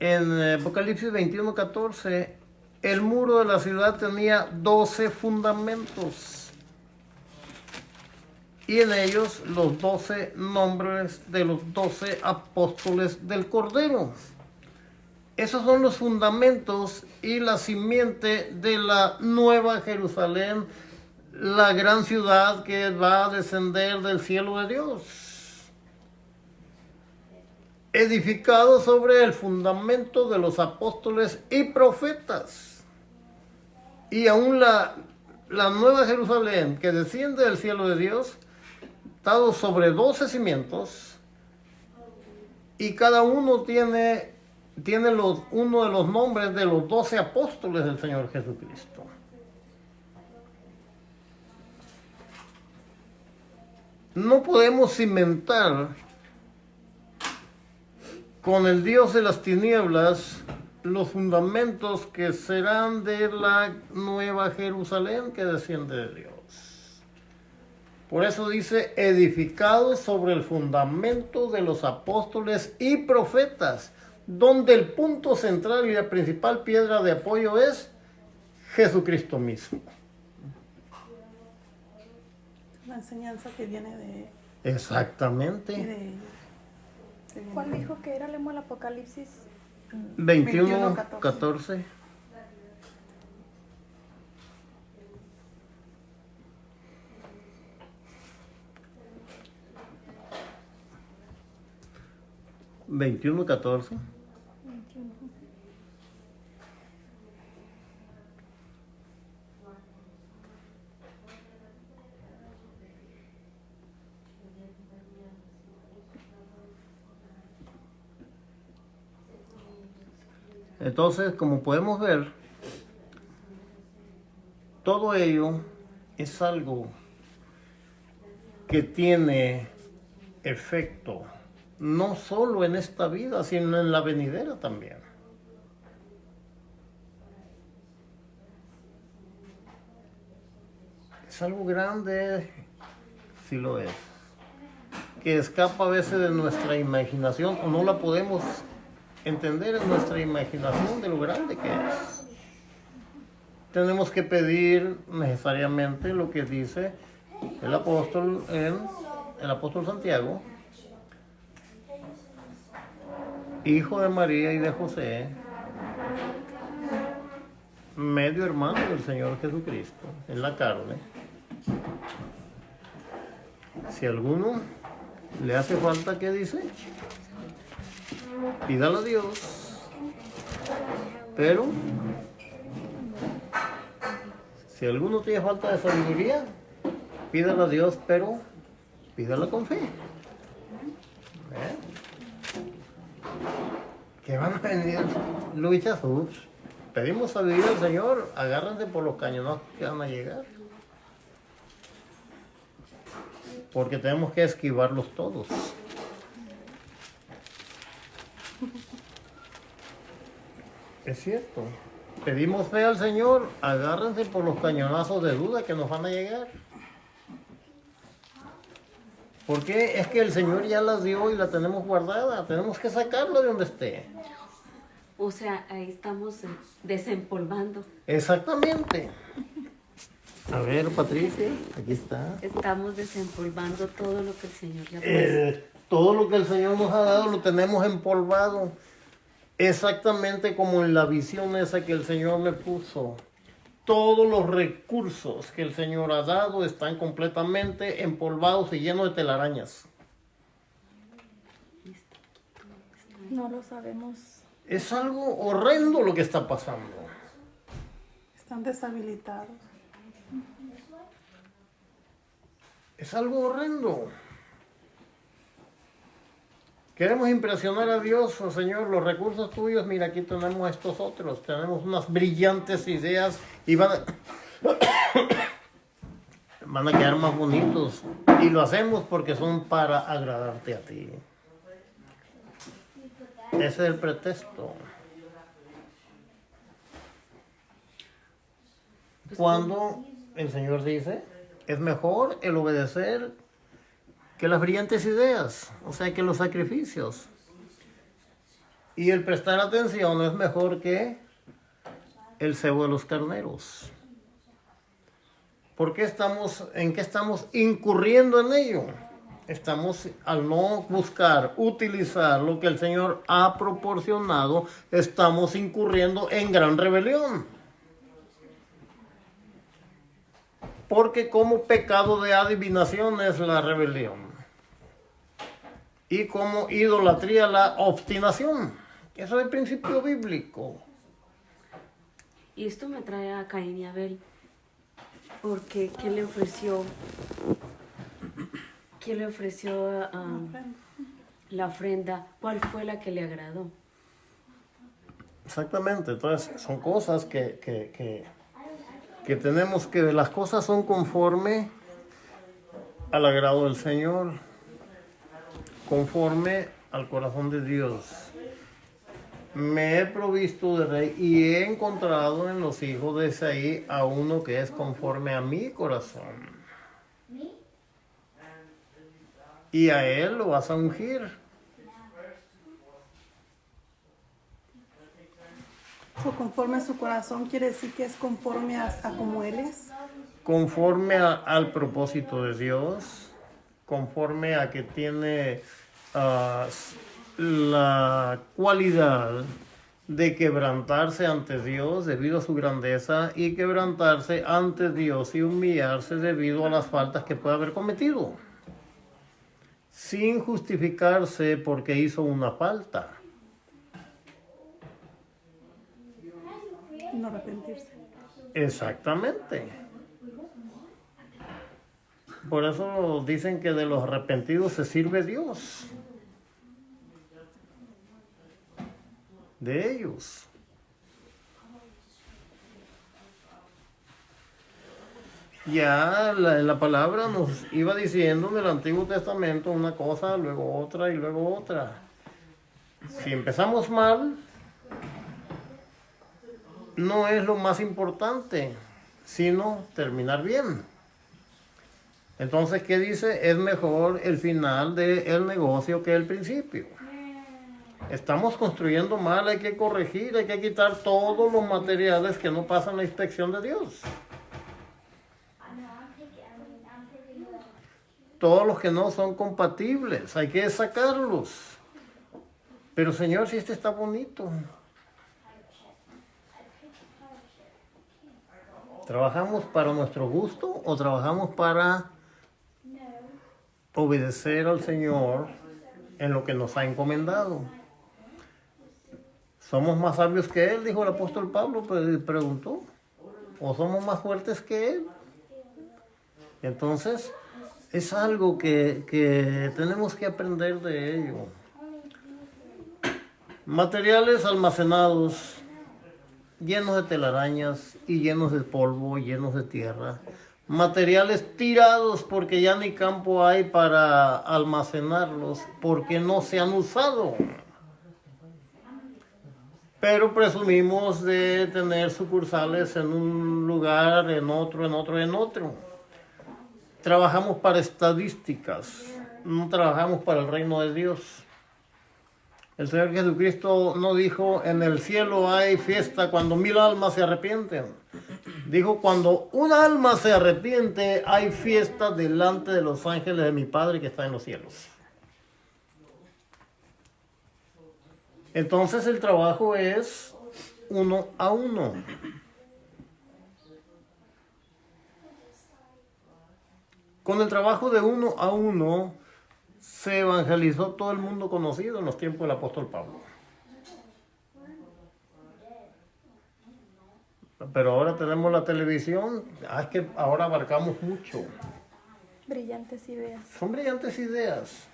En Apocalipsis 21:14, el muro de la ciudad tenía 12 fundamentos. Y en ellos los 12 nombres de los 12 apóstoles del Cordero. Esos son los fundamentos y la simiente de la nueva Jerusalén, la gran ciudad que va a descender del cielo de Dios, edificado sobre el fundamento de los apóstoles y profetas. Y aún la nueva Jerusalén que desciende del cielo de Dios, estado sobre 12 cimientos, y cada uno tiene uno de los nombres de los 12 apóstoles del Señor Jesucristo. No podemos cimentar con el Dios de las tinieblas los fundamentos que serán de la nueva Jerusalén que desciende de Dios. Por eso dice, edificado sobre el fundamento de los apóstoles y profetas, donde el punto central y la principal piedra de apoyo es Jesucristo mismo.
La enseñanza que viene de...
Exactamente.
¿Cuál dijo que era? Leemos el Apocalipsis.
21, 14. ¿21, 14?
21.
Entonces, como podemos ver, todo ello es algo que tiene efecto, no solo en esta vida, sino en la venidera también. Es algo grande, sí lo es, que escapa a veces de nuestra imaginación o no la podemos entender en nuestra imaginación de lo grande que es. Tenemos que pedir necesariamente lo que dice el apóstol Santiago, hijo de María y de José, medio hermano del Señor Jesucristo en la carne. Si a alguno le hace falta, ¿qué dice? Pídalo a Dios, pero si alguno tiene falta de sabiduría, pídala a Dios, pero pídala con fe. Que van a venir luchas. Pedimos sabiduría al Señor, agárrense por los cañonazos que van a llegar, porque tenemos que esquivarlos todos. Es cierto. Pedimos fe al Señor, agárrense por los cañonazos de duda que nos van a llegar. Porque es que el Señor ya las dio y la tenemos guardada. Tenemos que sacarla de donde esté.
O sea, ahí estamos desempolvando.
Exactamente. A ver, Patricia, aquí está.
Estamos desempolvando todo lo que el Señor ya puso.
Todo lo que el Señor nos ha dado lo tenemos empolvado. Exactamente como en la visión esa que el Señor me puso. Todos los recursos que el Señor ha dado están completamente empolvados y llenos de telarañas.
No lo sabemos.
Es algo horrendo lo que está pasando.
Están deshabilitados.
Es algo horrendo. Queremos impresionar a Dios, oh Señor, los recursos tuyos, mira, aquí tenemos estos otros, tenemos unas brillantes ideas y van a quedar más bonitos. Y lo hacemos porque son para agradarte a ti. Ese es el pretexto. Cuando el Señor dice, es mejor el obedecer que las brillantes ideas, o sea, que los sacrificios. Y el prestar atención es mejor que el cebo de los carneros. ¿En qué estamos incurriendo en ello? Estamos, al no buscar utilizar lo que el Señor ha proporcionado, estamos incurriendo en gran rebelión. Porque como pecado de adivinación es la rebelión. Y como idolatría la obstinación. Eso es el principio bíblico.
Y esto me trae a Caín y Abel. Porque ¿quién le ofreció? ¿Quién le ofreció la ofrenda? ¿Cuál fue la que le agradó?
Exactamente. Entonces son cosas que tenemos que ver. Las cosas son conforme al agrado del Señor. Conforme al corazón de Dios. Me he provisto de rey y he encontrado en los hijos de Isaí a uno que es conforme a mi corazón. Y a él lo vas a ungir.
Conforme a su corazón quiere decir que es conforme a como Él es.
Conforme al propósito de Dios. Conforme a que tiene la cualidad de quebrantarse ante Dios debido a su grandeza y quebrantarse ante Dios y humillarse debido a las faltas que puede haber cometido, sin justificarse porque hizo una falta.
No arrepentirse.
Exactamente. Por eso dicen que de los arrepentidos se sirve Dios. De ellos. Ya la palabra nos iba diciendo en el Antiguo Testamento una cosa, luego otra y luego otra. Si empezamos mal, no es lo más importante, sino terminar bien. Entonces, ¿qué dice? Es mejor el final del negocio que el principio. Estamos construyendo mal, hay que corregir, hay que quitar todos los materiales que no pasan la inspección de Dios. Todos los que no son compatibles, hay que sacarlos. Pero Señor, si este está bonito. ¿Trabajamos para nuestro gusto o trabajamos para obedecer al Señor en lo que nos ha encomendado? ¿Somos más sabios que Él? Dijo el apóstol Pablo, preguntó. ¿O somos más fuertes que Él? Entonces, es algo que tenemos que aprender de ello. Materiales almacenados, llenos de telarañas y llenos de polvo, llenos de tierra. Materiales tirados porque ya ni campo hay para almacenarlos, porque no se han usado. Pero presumimos de tener sucursales en un lugar, en otro, en otro, en otro. Trabajamos para estadísticas, no trabajamos para el reino de Dios. El Señor Jesucristo no dijo, en el cielo hay fiesta cuando 1000 almas se arrepienten. Dijo, cuando una alma se arrepiente, hay fiesta delante de los ángeles de mi Padre que está en los cielos. Entonces el trabajo es uno a uno. Con el trabajo de uno a uno se evangelizó todo el mundo conocido en los tiempos del apóstol Pablo. Pero ahora tenemos la televisión, es que ahora abarcamos mucho.
Brillantes ideas.
Son brillantes ideas.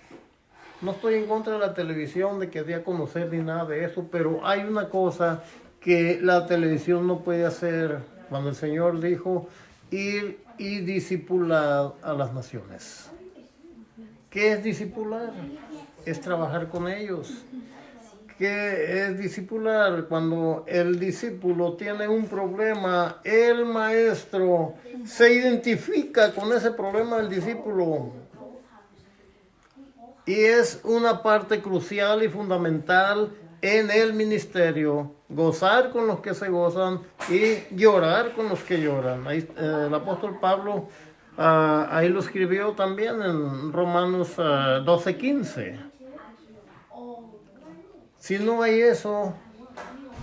No estoy en contra de la televisión, de que dé a conocer ni nada de eso, pero hay una cosa que la televisión no puede hacer. Cuando el Señor dijo, ir y discipular a las naciones. ¿Qué es discipular? Es trabajar con ellos. ¿Qué es discipular? Cuando el discípulo tiene un problema, el maestro se identifica con ese problema del discípulo. Y es una parte crucial y fundamental en el ministerio. Gozar con los que se gozan y llorar con los que lloran. Ahí, el apóstol Pablo ahí lo escribió también en Romanos 12:15. Si no hay eso,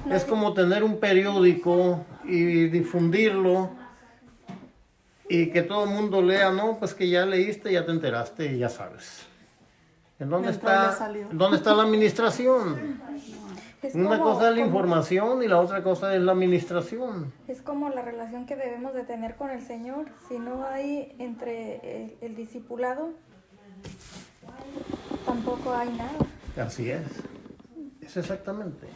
es como tener un periódico y difundirlo y que todo el mundo lea, no, pues que ya leíste, ya te enteraste y ya sabes. ¿En dónde
Entró y le
está,
salió.
dónde está la administración?
Es
Una
como-
cosa es la
como-
información y la otra cosa es la administración.
Es como la relación que debemos de tener con el Señor. Si no hay entre el discipulado, tampoco hay nada.
Así es. Es exactamente.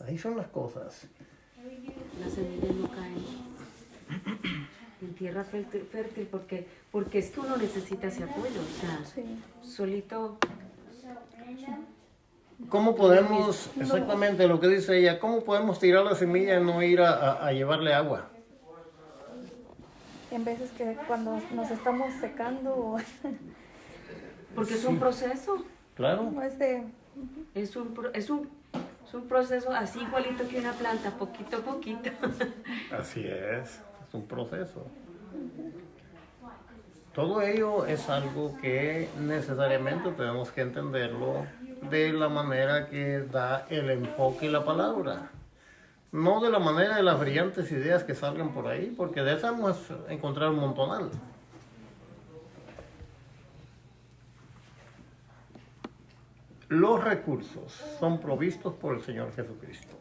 Ahí son las cosas.
Las semillas no caen en tierra fértil porque es que uno necesita ese apoyo, o sea,
Sí.
solito.
¿Cómo podemos, exactamente lo que dice ella, cómo podemos tirar la semilla y no ir a llevarle agua?
En veces que cuando nos estamos secando,
Porque es un proceso,
Claro.
no es de...
es un proceso así igualito que una planta, poquito a poquito.
Así es un proceso. Todo ello es algo que necesariamente tenemos que entenderlo de la manera que da el enfoque y la palabra. No de la manera de las brillantes ideas que salgan por ahí, porque de esas vamos a encontrar un montonal. Los recursos son provistos por el Señor Jesucristo,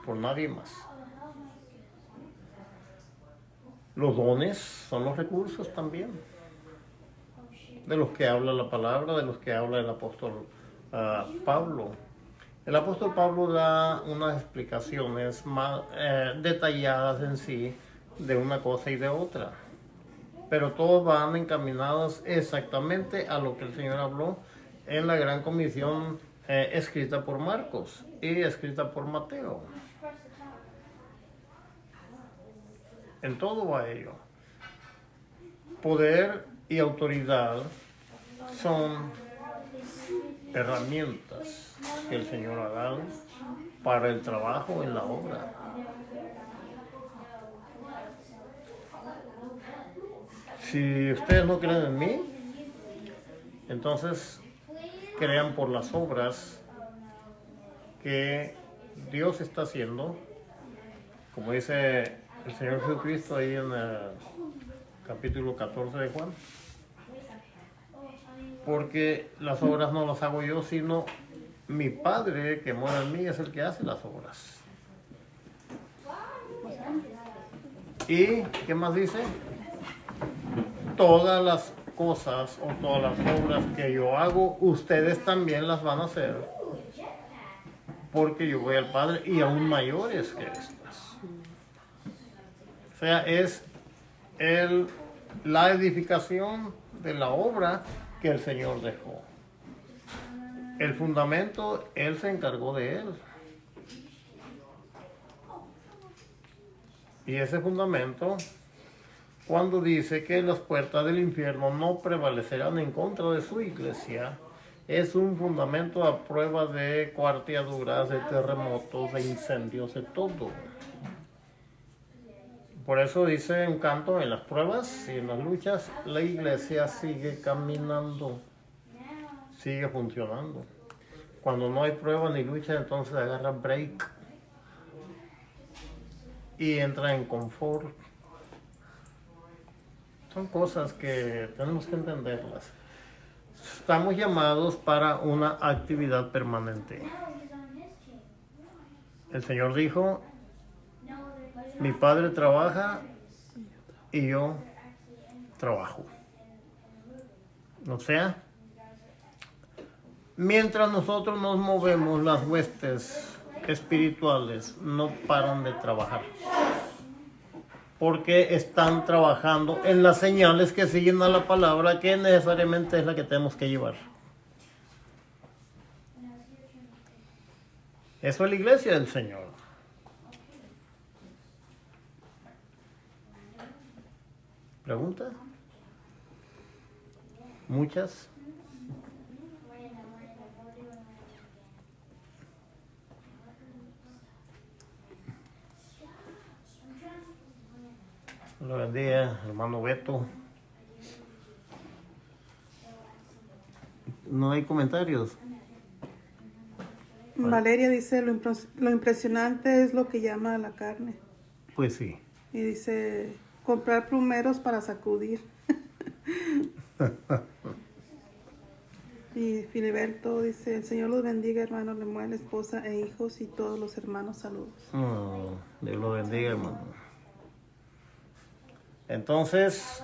por nadie más. Los dones son los recursos también, de los que habla la palabra, de los que habla el apóstol Pablo. El apóstol Pablo da unas explicaciones más detalladas en sí de una cosa y de otra, pero todos van encaminados exactamente a lo que el Señor habló en la gran comisión escrita por Marcos y escrita por Mateo. En todo va ello. Poder y autoridad son herramientas que el Señor ha dado para el trabajo en la obra. Si ustedes no creen en mí, entonces crean por las obras que Dios está haciendo, como dice el Señor Jesucristo ahí en el capítulo 14 de Juan, porque las obras no las hago yo, sino mi Padre que mora en mí es el que hace las obras. ¿Y qué más dice? Todas las cosas o todas las obras que yo hago, ustedes también las van a hacer, porque yo voy al Padre y aún mayores que estas. O sea, es la edificación de la obra que el Señor dejó. El fundamento, Él se encargó de él. Y ese fundamento, cuando dice que las puertas del infierno no prevalecerán en contra de su iglesia, es un fundamento a prueba de cuarteaduras, de terremotos, de incendios, de todo. Por eso dice un canto, en las pruebas y en las luchas, la iglesia sigue caminando, sigue funcionando. Cuando no hay prueba ni lucha, entonces agarra break y entra en confort. Son cosas que tenemos que entenderlas. Estamos llamados para una actividad permanente. El Señor dijo, mi Padre trabaja y yo trabajo. O sea, mientras nosotros nos movemos, las huestes espirituales no paran de trabajar, porque están trabajando en las señales que siguen a la palabra, que necesariamente es la que tenemos que llevar. Eso es la iglesia del Señor. ¿Pregunta? ¿Muchas? Lo bendiga, hermano Beto. No hay comentarios.
Valeria dice, lo impresionante es lo que llama a la carne.
Pues sí.
Y dice, comprar plumeros para sacudir. Y Filiberto dice, el Señor los bendiga, hermano Lemuel, esposa e hijos y todos los hermanos, saludos.
Oh, Dios lo bendiga, hermano. Entonces,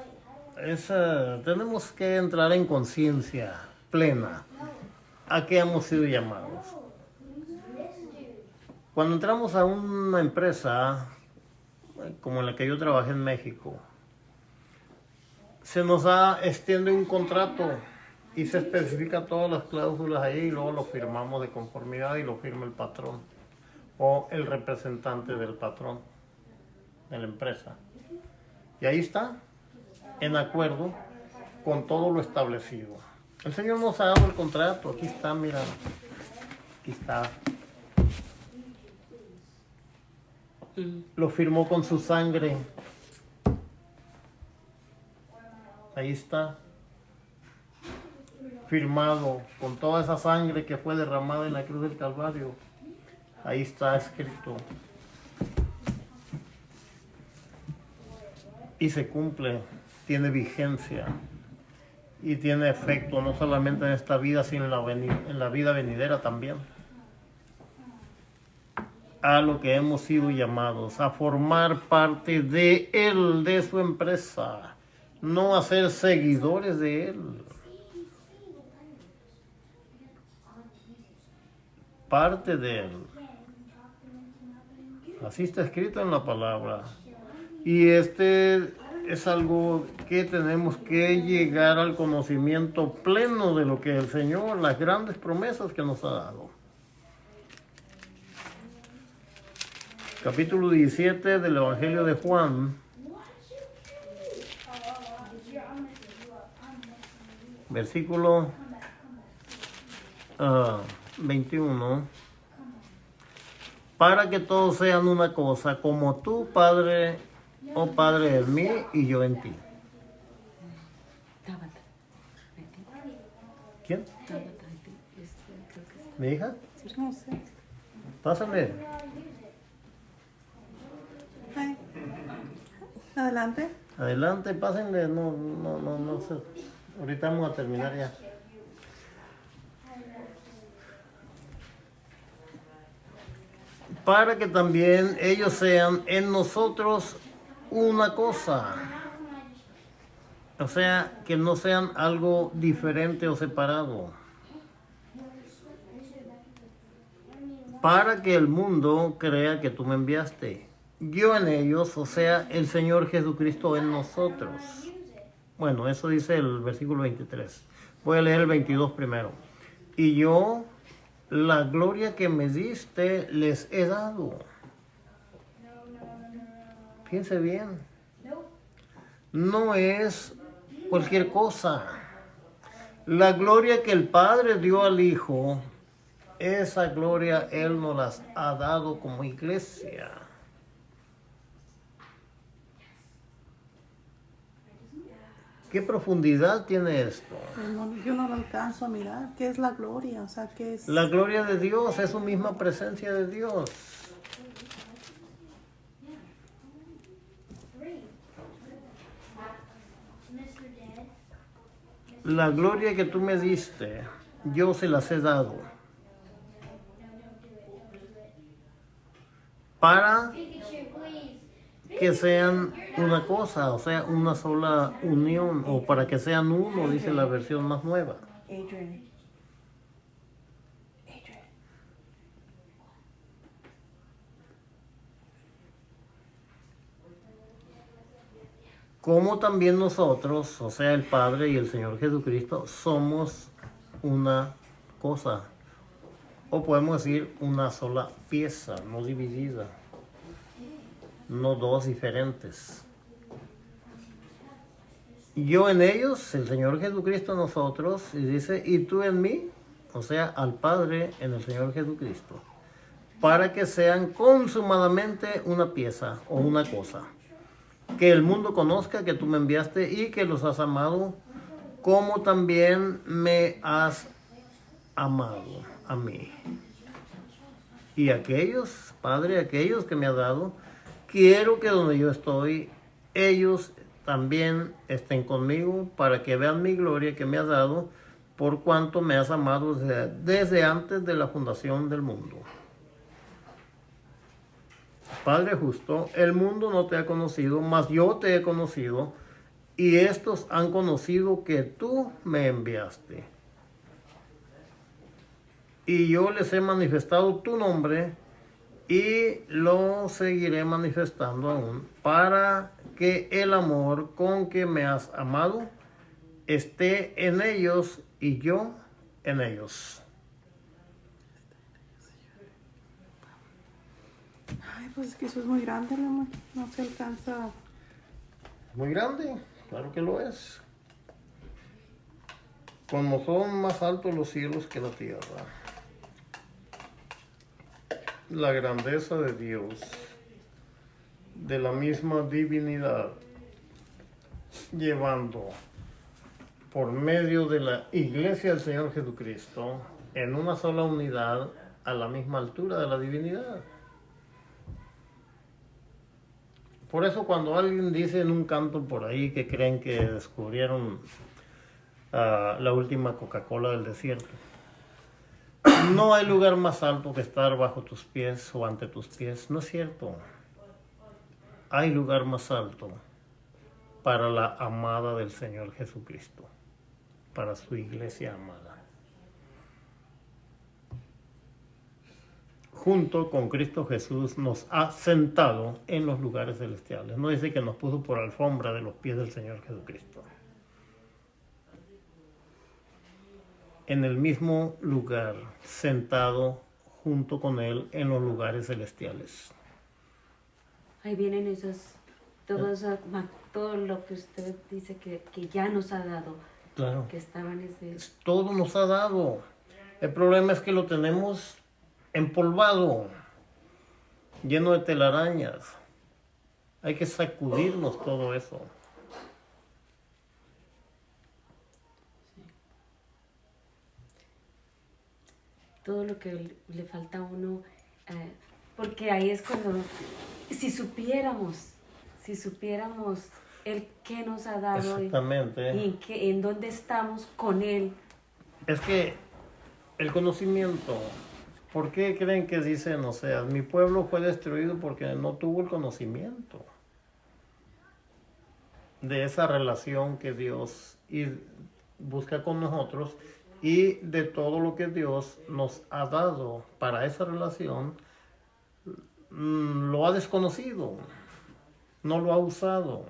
tenemos que entrar en conciencia plena a qué hemos sido llamados. Cuando entramos a una empresa como la que yo trabajé en México, se nos extiende un contrato y se especifica todas las cláusulas ahí y luego lo firmamos de conformidad y lo firma el patrón o el representante del patrón de la empresa. Y ahí está, en acuerdo con todo lo establecido. El Señor nos ha dado el contrato, aquí está, mira, aquí está. Lo firmó con su sangre. Ahí está. Firmado con toda esa sangre que fue derramada en la cruz del Calvario. Ahí está escrito. Y se cumple, tiene vigencia y tiene efecto no solamente en esta vida, sino en la vida venidera también. A lo que hemos sido llamados, a formar parte de Él, de su empresa, no a ser seguidores de Él. Parte de Él. Así está escrito en la palabra. Y es algo que tenemos que llegar al conocimiento pleno de lo que el Señor, las grandes promesas que nos ha dado. Capítulo 17 del Evangelio de Juan. Versículo 21. Para que todos sean una cosa, como tú, Padre, oh Padre en mí y yo en ti. ¿Quién? ¿Mi hija?
No sé.
Pásame.
Ay. Adelante.
Adelante, pásenle. No sé. Ahorita vamos a terminar ya. Para que también ellos sean en nosotros una cosa. O sea, que no sean algo diferente o separado. Para que el mundo crea que tú me enviaste. Yo en ellos, o sea, el Señor Jesucristo en nosotros. Bueno, eso dice el versículo 23. Voy a leer el 22 primero. Y yo, la gloria que me diste, les he dado. Piense bien. No es cualquier cosa. La gloria que el Padre dio al Hijo, esa gloria Él nos las ha dado como iglesia. ¿Qué profundidad tiene esto?
Yo no lo alcanzo a mirar. ¿Qué es la gloria? O sea, ¿qué es?
La gloria de Dios es su misma presencia de Dios. La gloria que tú me diste, yo se las he dado. Para que sean una cosa, o sea, una sola unión, o para que sean uno, dice la versión más nueva. Como también nosotros, o sea, el Padre y el Señor Jesucristo, somos una cosa, o podemos decir una sola pieza, no dividida. No dos diferentes. Yo en ellos, el Señor Jesucristo en nosotros, y dice, y tú en mí, o sea, al Padre en el Señor Jesucristo, para que sean consumadamente una pieza o una cosa, que el mundo conozca que tú me enviaste y que los has amado, como también me has amado a mí. Y aquellos, Padre, aquellos que me has dado, quiero que donde yo estoy, ellos también estén conmigo para que vean mi gloria que me has dado por cuanto me has amado desde antes de la fundación del mundo. Padre justo, el mundo no te ha conocido, mas yo te he conocido, y estos han conocido que tú me enviaste. Y yo les he manifestado tu nombre, y lo seguiré manifestando aún, para que el amor con que me has amado esté en ellos y yo en ellos.
Ay, pues es que eso es muy grande, mi amor. No se alcanza.
Muy grande, claro que lo es. Como son más altos los cielos que la tierra. La grandeza de Dios, de la misma divinidad, llevando por medio de la iglesia del Señor Jesucristo en una sola unidad a la misma altura de la divinidad. Por eso cuando alguien dice en un canto por ahí que creen que descubrieron la última Coca-Cola del desierto, no hay lugar más alto que estar bajo tus pies o ante tus pies. No es cierto. Hay lugar más alto para la amada del Señor Jesucristo, para su iglesia amada. Junto con Cristo Jesús nos ha sentado en los lugares celestiales. No dice que nos puso por alfombra de los pies del Señor Jesucristo. En el mismo lugar, sentado junto con Él en los lugares celestiales.
Ahí vienen esos, todo lo que usted dice que ya nos ha dado.
Claro.
Que estaban
Todo nos ha dado. El problema es que lo tenemos empolvado, lleno de telarañas. Hay que sacudirnos todo eso.
todo lo que le falta a uno, porque ahí es cuando, si supiéramos el qué nos ha dado
Exactamente.
y en dónde estamos con Él.
Es que el conocimiento, ¿por qué creen que dicen, o sea, mi pueblo fue destruido porque no tuvo el conocimiento de esa relación que Dios busca con nosotros y de todo lo que Dios nos ha dado para esa relación? Lo ha desconocido, no lo ha usado.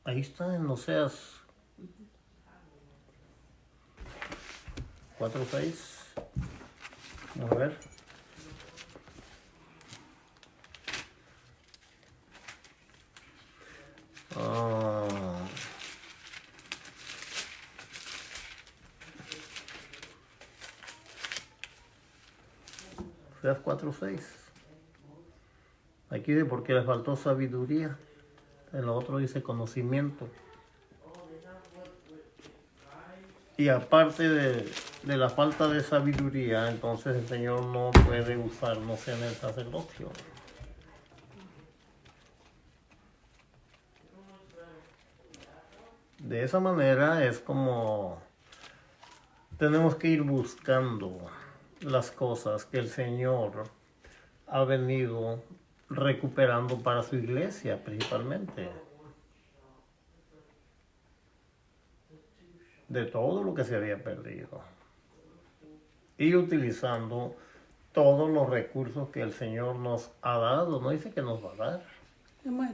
Ahí está en Oseas 4:6. Vamos a ver. Oseas 4:6. Aquí dice porque les faltó sabiduría. En lo otro dice conocimiento. Y aparte de la falta de sabiduría, entonces el Señor no puede usarnos en el sacerdocio. De esa manera es como tenemos que ir buscando las cosas que el Señor ha venido recuperando para su iglesia principalmente. De todo lo que se había perdido. Y utilizando todos los recursos que el Señor nos ha dado. No dice que nos va a dar.
Bueno,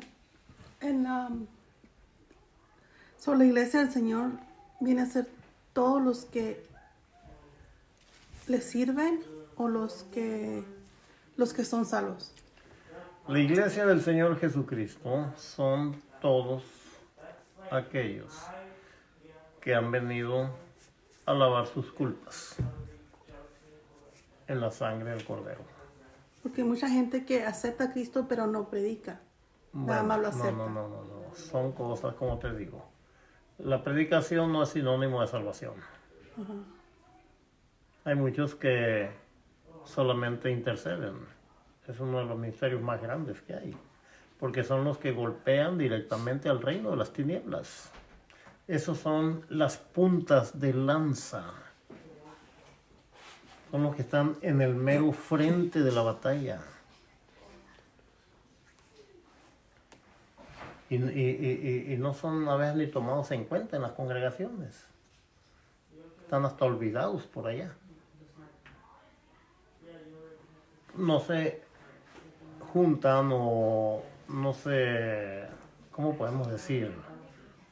la iglesia del Señor viene a ser todos los que le sirven o los que son salvos.
La iglesia del Señor Jesucristo son todos aquellos que han venido a lavar sus culpas en la sangre del Cordero.
Porque hay mucha gente que acepta a Cristo pero no predica. Nada más lo acepta.
No. Son cosas como te digo. La predicación no es sinónimo de salvación.
Uh-huh.
Hay muchos que solamente interceden. Es uno de los ministerios más grandes que hay, porque son los que golpean directamente al reino de las tinieblas. Esos son las puntas de lanza. Son los que están en el mero frente de la batalla. Y no son a veces ni tomados en cuenta en las congregaciones. Están hasta olvidados por allá. No se juntan o no se, ¿cómo podemos decir?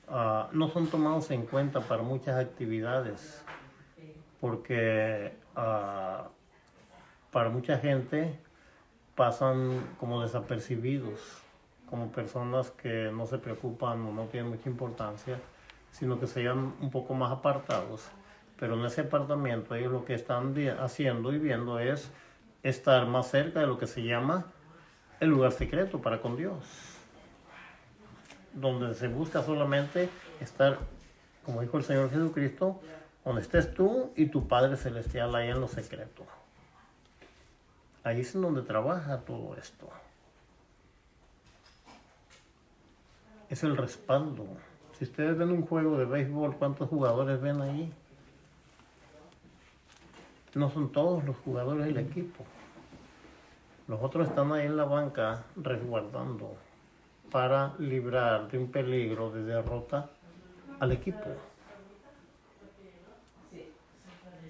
No son tomados en cuenta para muchas actividades, porque para mucha gente pasan como desapercibidos, como personas que no se preocupan o no tienen mucha importancia, sino que se llevan un poco más apartados. Pero en ese apartamiento ellos lo que están haciendo y viendo es estar más cerca de lo que se llama el lugar secreto para con Dios, donde se busca solamente estar, como dijo el Señor Jesucristo, donde estés tú y tu Padre Celestial ahí en lo secreto. Ahí es en donde trabaja todo esto. Es el respaldo. Si ustedes ven un juego de béisbol, ¿cuántos jugadores ven ahí? No son todos los jugadores del equipo. Los otros están ahí en la banca resguardando para librar de un peligro de derrota al equipo.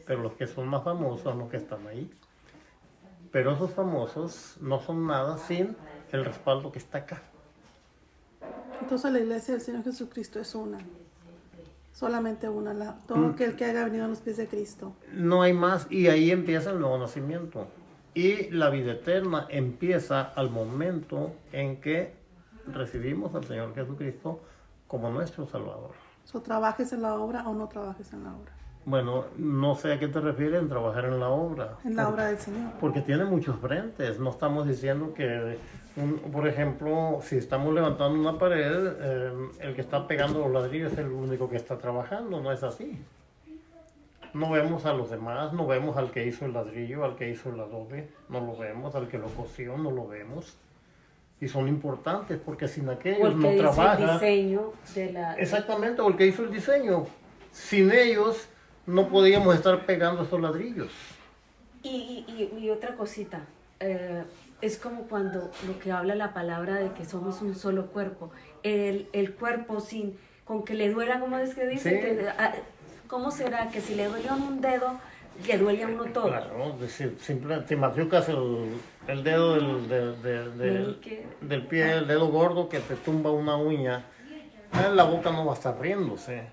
Pero los que son más famosos son los que están ahí. Pero esos famosos no son nada sin el respaldo que está acá.
Entonces la iglesia del Señor Jesucristo es una. Solamente una. Todo aquel que haya venido a los pies de Cristo.
No hay más, y ahí empieza el nuevo nacimiento. Y la vida eterna empieza al momento en que recibimos al Señor Jesucristo como nuestro Salvador.
O trabajes en la obra o no trabajes en la obra.
Bueno, no sé a qué te refieres en trabajar en la obra.
En la obra del Señor.
Porque tiene muchos frentes. No estamos diciendo que, por ejemplo, si estamos levantando una pared, el que está pegando los ladrillos es el único que está trabajando. No es así. No vemos a los demás, no vemos al que hizo el ladrillo, al que hizo el adobe, no lo vemos, al que lo cosió, no lo vemos. Y son importantes porque sin aquellos no trabaja.
El diseño de la...
Exactamente, o el que hizo el diseño. Sin ellos no podíamos estar pegando esos ladrillos.
Y otra cosita, es como cuando lo que habla la palabra de que somos un solo cuerpo. El cuerpo con que le duela, como es que dice,
Sí.
¿Cómo será que si le duele a uno un dedo, le duele a uno todo?
Claro, simplemente te machucas el dedo del pie, el dedo gordo que te tumba una uña, la boca no va a estar riéndose,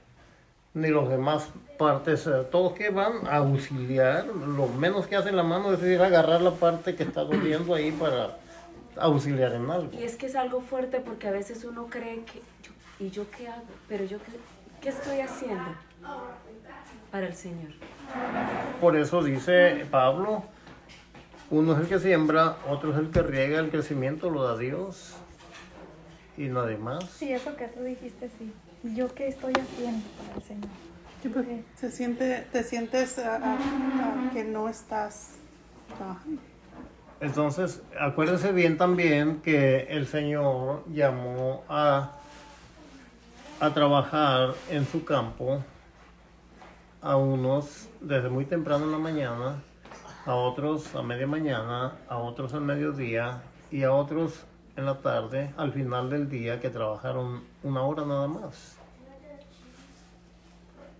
ni los demás partes, todos que van a auxiliar, lo menos que hace la mano es ir a agarrar la parte que está doliendo ahí para auxiliar en algo.
Y es que es algo fuerte porque a veces uno cree que, ¿y yo qué hago? Pero yo, ¿qué estoy haciendo para el Señor?
Por eso dice Pablo, uno es el que siembra, otro es el que riega, el crecimiento lo da Dios y nadie más.
Sí, eso que tú dijiste, sí. ¿Yo qué estoy haciendo para el Señor?
Sí, porque te sientes que no estás trabajando.
Entonces, acuérdense bien también que el Señor llamó a trabajar en su campo a unos desde muy temprano en la mañana, a otros a media mañana, a otros al mediodía y a otros en la tarde, al final del día, que trabajaron una hora nada más.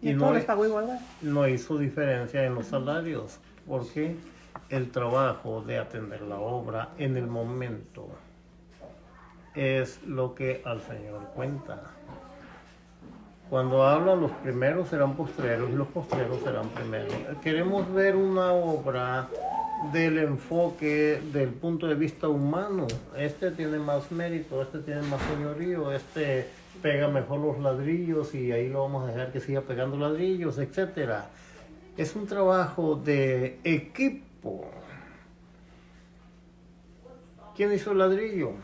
Y todo les pagó igual, ¿verdad?
No hizo diferencia en los salarios, porque el trabajo de atender la obra en el momento es lo que al Señor cuenta. Cuando habla, los primeros serán postreros y los postreros serán primeros. Queremos ver una obra del enfoque del punto de vista humano. Este tiene más mérito, este tiene más señorío, este pega mejor los ladrillos y ahí lo vamos a dejar que siga pegando ladrillos, etcétera. Es un trabajo de equipo. ¿Quién hizo el ladrillo?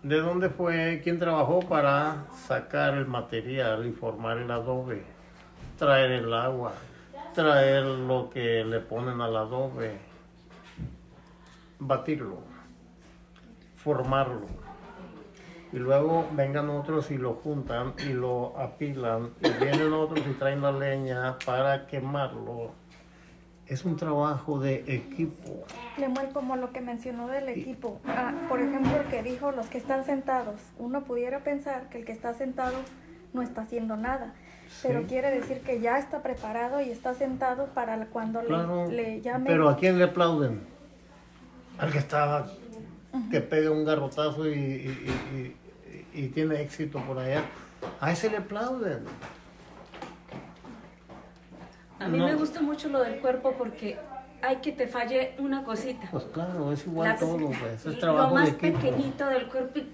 ¿De dónde fue? ¿Quién trabajó para sacar el material y formar el adobe? Traer el agua, traer lo que le ponen al adobe, batirlo, formarlo. Y luego vengan otros y lo juntan y lo apilan. Y vienen otros y traen la leña para quemarlo. Es un trabajo de equipo.
Lemuel, como lo que mencionó del equipo, por ejemplo, el que dijo los que están sentados, uno pudiera pensar que el que está sentado no está haciendo nada, pero
Sí.
quiere decir que ya está preparado y está sentado para cuando
Claro,
le llamen.
pero ¿a quién le aplauden? Al que está, que pega un garrotazo y tiene éxito por allá. A ese le aplauden.
A mí
No.
me gusta mucho lo del cuerpo porque hay que te falle una cosita.
Pues claro, es igual
Las-
todo, pues. Es
lo
trabajo
más
de equipo.
pequeñito del cuerpo y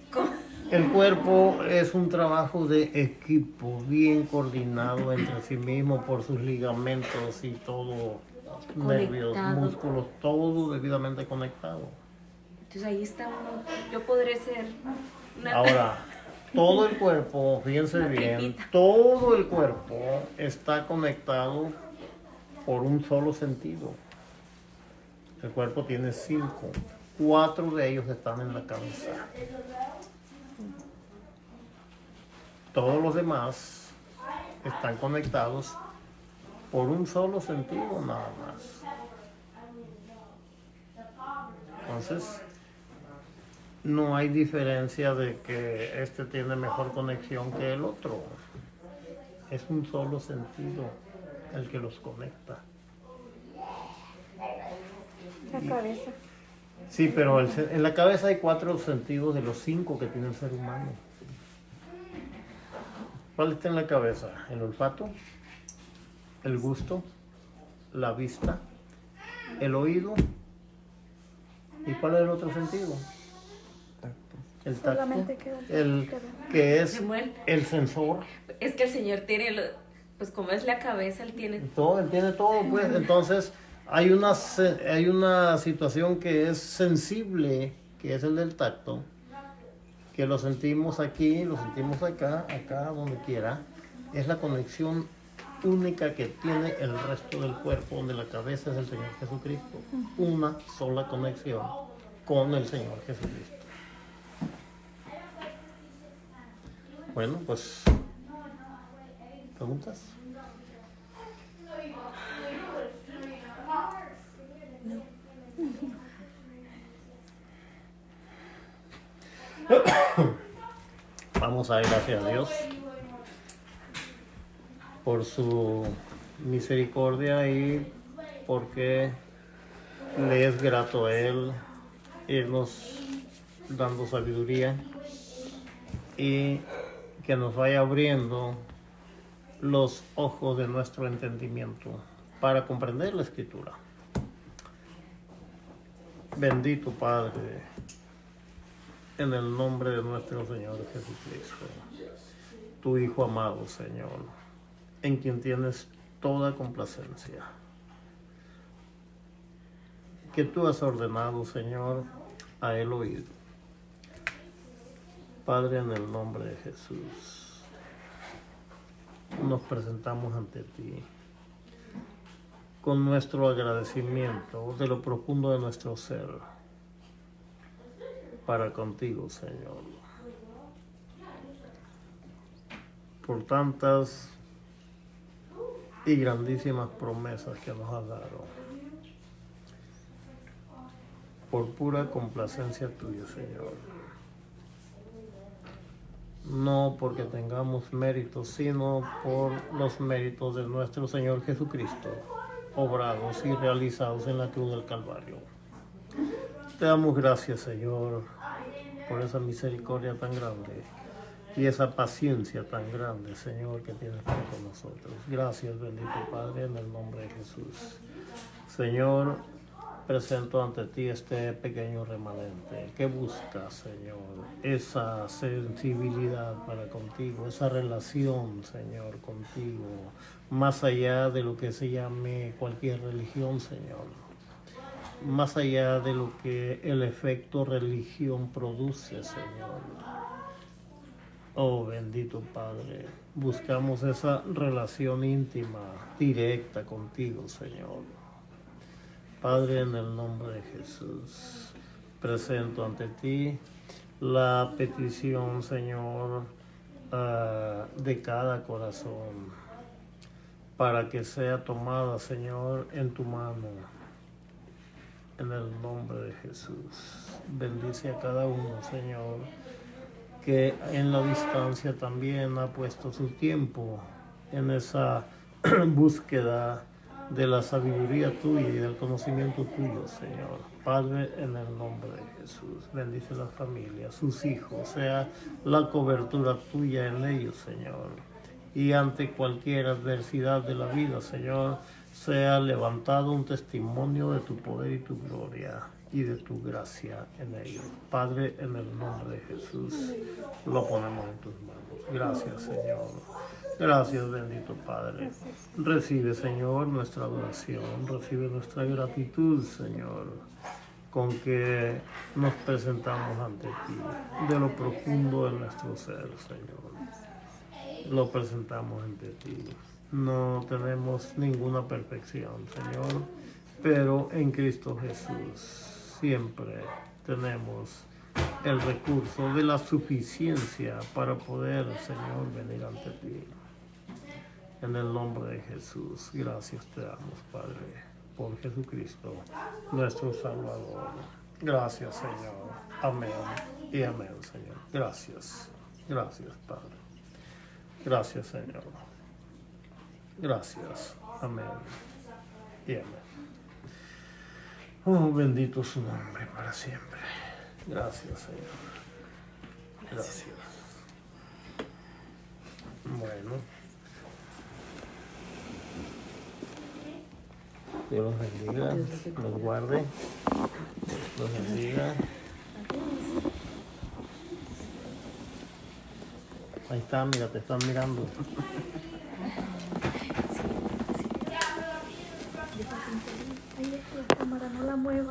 El cuerpo es un trabajo de equipo, bien coordinado entre sí mismo por sus ligamentos y todo, nervios,
Conectado.
músculos, todo debidamente conectado.
Entonces ahí está uno. Yo podré ser una...
Ahora, todo el cuerpo, fíjense
Una
bien,
tripita.
todo el cuerpo está conectado por un solo sentido. El cuerpo tiene 5, 4 de ellos están en la cabeza. Todos los demás están conectados por un solo sentido nada más. Entonces, no hay diferencia de que este tiene mejor conexión que el otro. Es un solo sentido el que los conecta.
La cabeza.
Sí, pero en la cabeza hay 4 sentidos de los 5 que tiene el ser humano. ¿Cuál está en la cabeza? El olfato, el gusto, la vista, el oído. ¿Y cuál es el otro sentido? El tacto,
Solamente queda
el que es
Samuel.
el sensor.
Es que el Señor tiene, pues como es la cabeza, Él tiene...
Todo, él tiene todo, pues. Entonces, hay una situación que es sensible, que es el del tacto, que lo sentimos aquí, lo sentimos acá, donde quiera. Es la conexión única que tiene el resto del cuerpo, donde la cabeza es el Señor Jesucristo. Una sola conexión con el Señor Jesucristo. Bueno, pues, ¿preguntas? Vamos a dar gracias a Dios por su misericordia y porque le es grato a Él irnos dando sabiduría y que nos vaya abriendo los ojos de nuestro entendimiento para comprender la Escritura. Bendito Padre, en el nombre de nuestro Señor Jesucristo, tu Hijo amado, Señor, en quien tienes toda complacencia, que tú has ordenado, Señor, a Él oír. Padre, en el nombre de Jesús, nos presentamos ante ti con nuestro agradecimiento de lo profundo de nuestro ser para contigo, Señor, por tantas y grandísimas promesas que nos has dado, por pura complacencia tuya, Señor. No porque tengamos méritos, sino por los méritos de nuestro Señor Jesucristo, obrados y realizados en la cruz del Calvario. Te damos gracias, Señor, por esa misericordia tan grande y esa paciencia tan grande, Señor, que tienes para con nosotros. Gracias, bendito Padre, en el nombre de Jesús. Señor, presento ante ti este pequeño remanente que busca, Señor, esa sensibilidad para contigo, esa relación, Señor, contigo, más allá de lo que se llame cualquier religión, Señor, más allá de lo que el efecto religión produce, Señor. Oh bendito Padre, buscamos esa relación íntima, directa contigo, Señor. Padre, en el nombre de Jesús, presento ante ti la petición, Señor, de cada corazón, para que sea tomada, Señor, en tu mano, en el nombre de Jesús. Bendice a cada uno, Señor, que en la distancia también ha puesto su tiempo en esa búsqueda de la sabiduría tuya y del conocimiento tuyo, Señor. Padre, en el nombre de Jesús, bendice las familias, sus hijos, sea la cobertura tuya en ellos, Señor. Y ante cualquier adversidad de la vida, Señor, sea levantado un testimonio de tu poder y tu gloria y de tu gracia en ellos. Padre, en el nombre de Jesús, lo ponemos en tus manos. Gracias, Señor. Gracias, bendito Padre. Recibe, Señor, nuestra adoración, recibe nuestra gratitud, Señor, con que nos presentamos ante ti, de lo profundo de nuestro ser, Señor. Lo presentamos ante ti. No tenemos ninguna perfección, Señor, pero en Cristo Jesús siempre tenemos el recurso de la suficiencia para poder, Señor, venir ante ti. En el nombre de Jesús, gracias te damos, Padre, por Jesucristo, nuestro Salvador. Gracias, Señor. Amén y amén, Señor. Gracias. Gracias, Padre. Gracias, Señor. Gracias. Amén y amén. Oh, bendito su nombre para siempre. Gracias, Señor. Gracias. Bueno. Dios los bendiga, los guarde, los bendiga. Ahí está, mira, te están mirando.
Ay, la cámara no la mueva.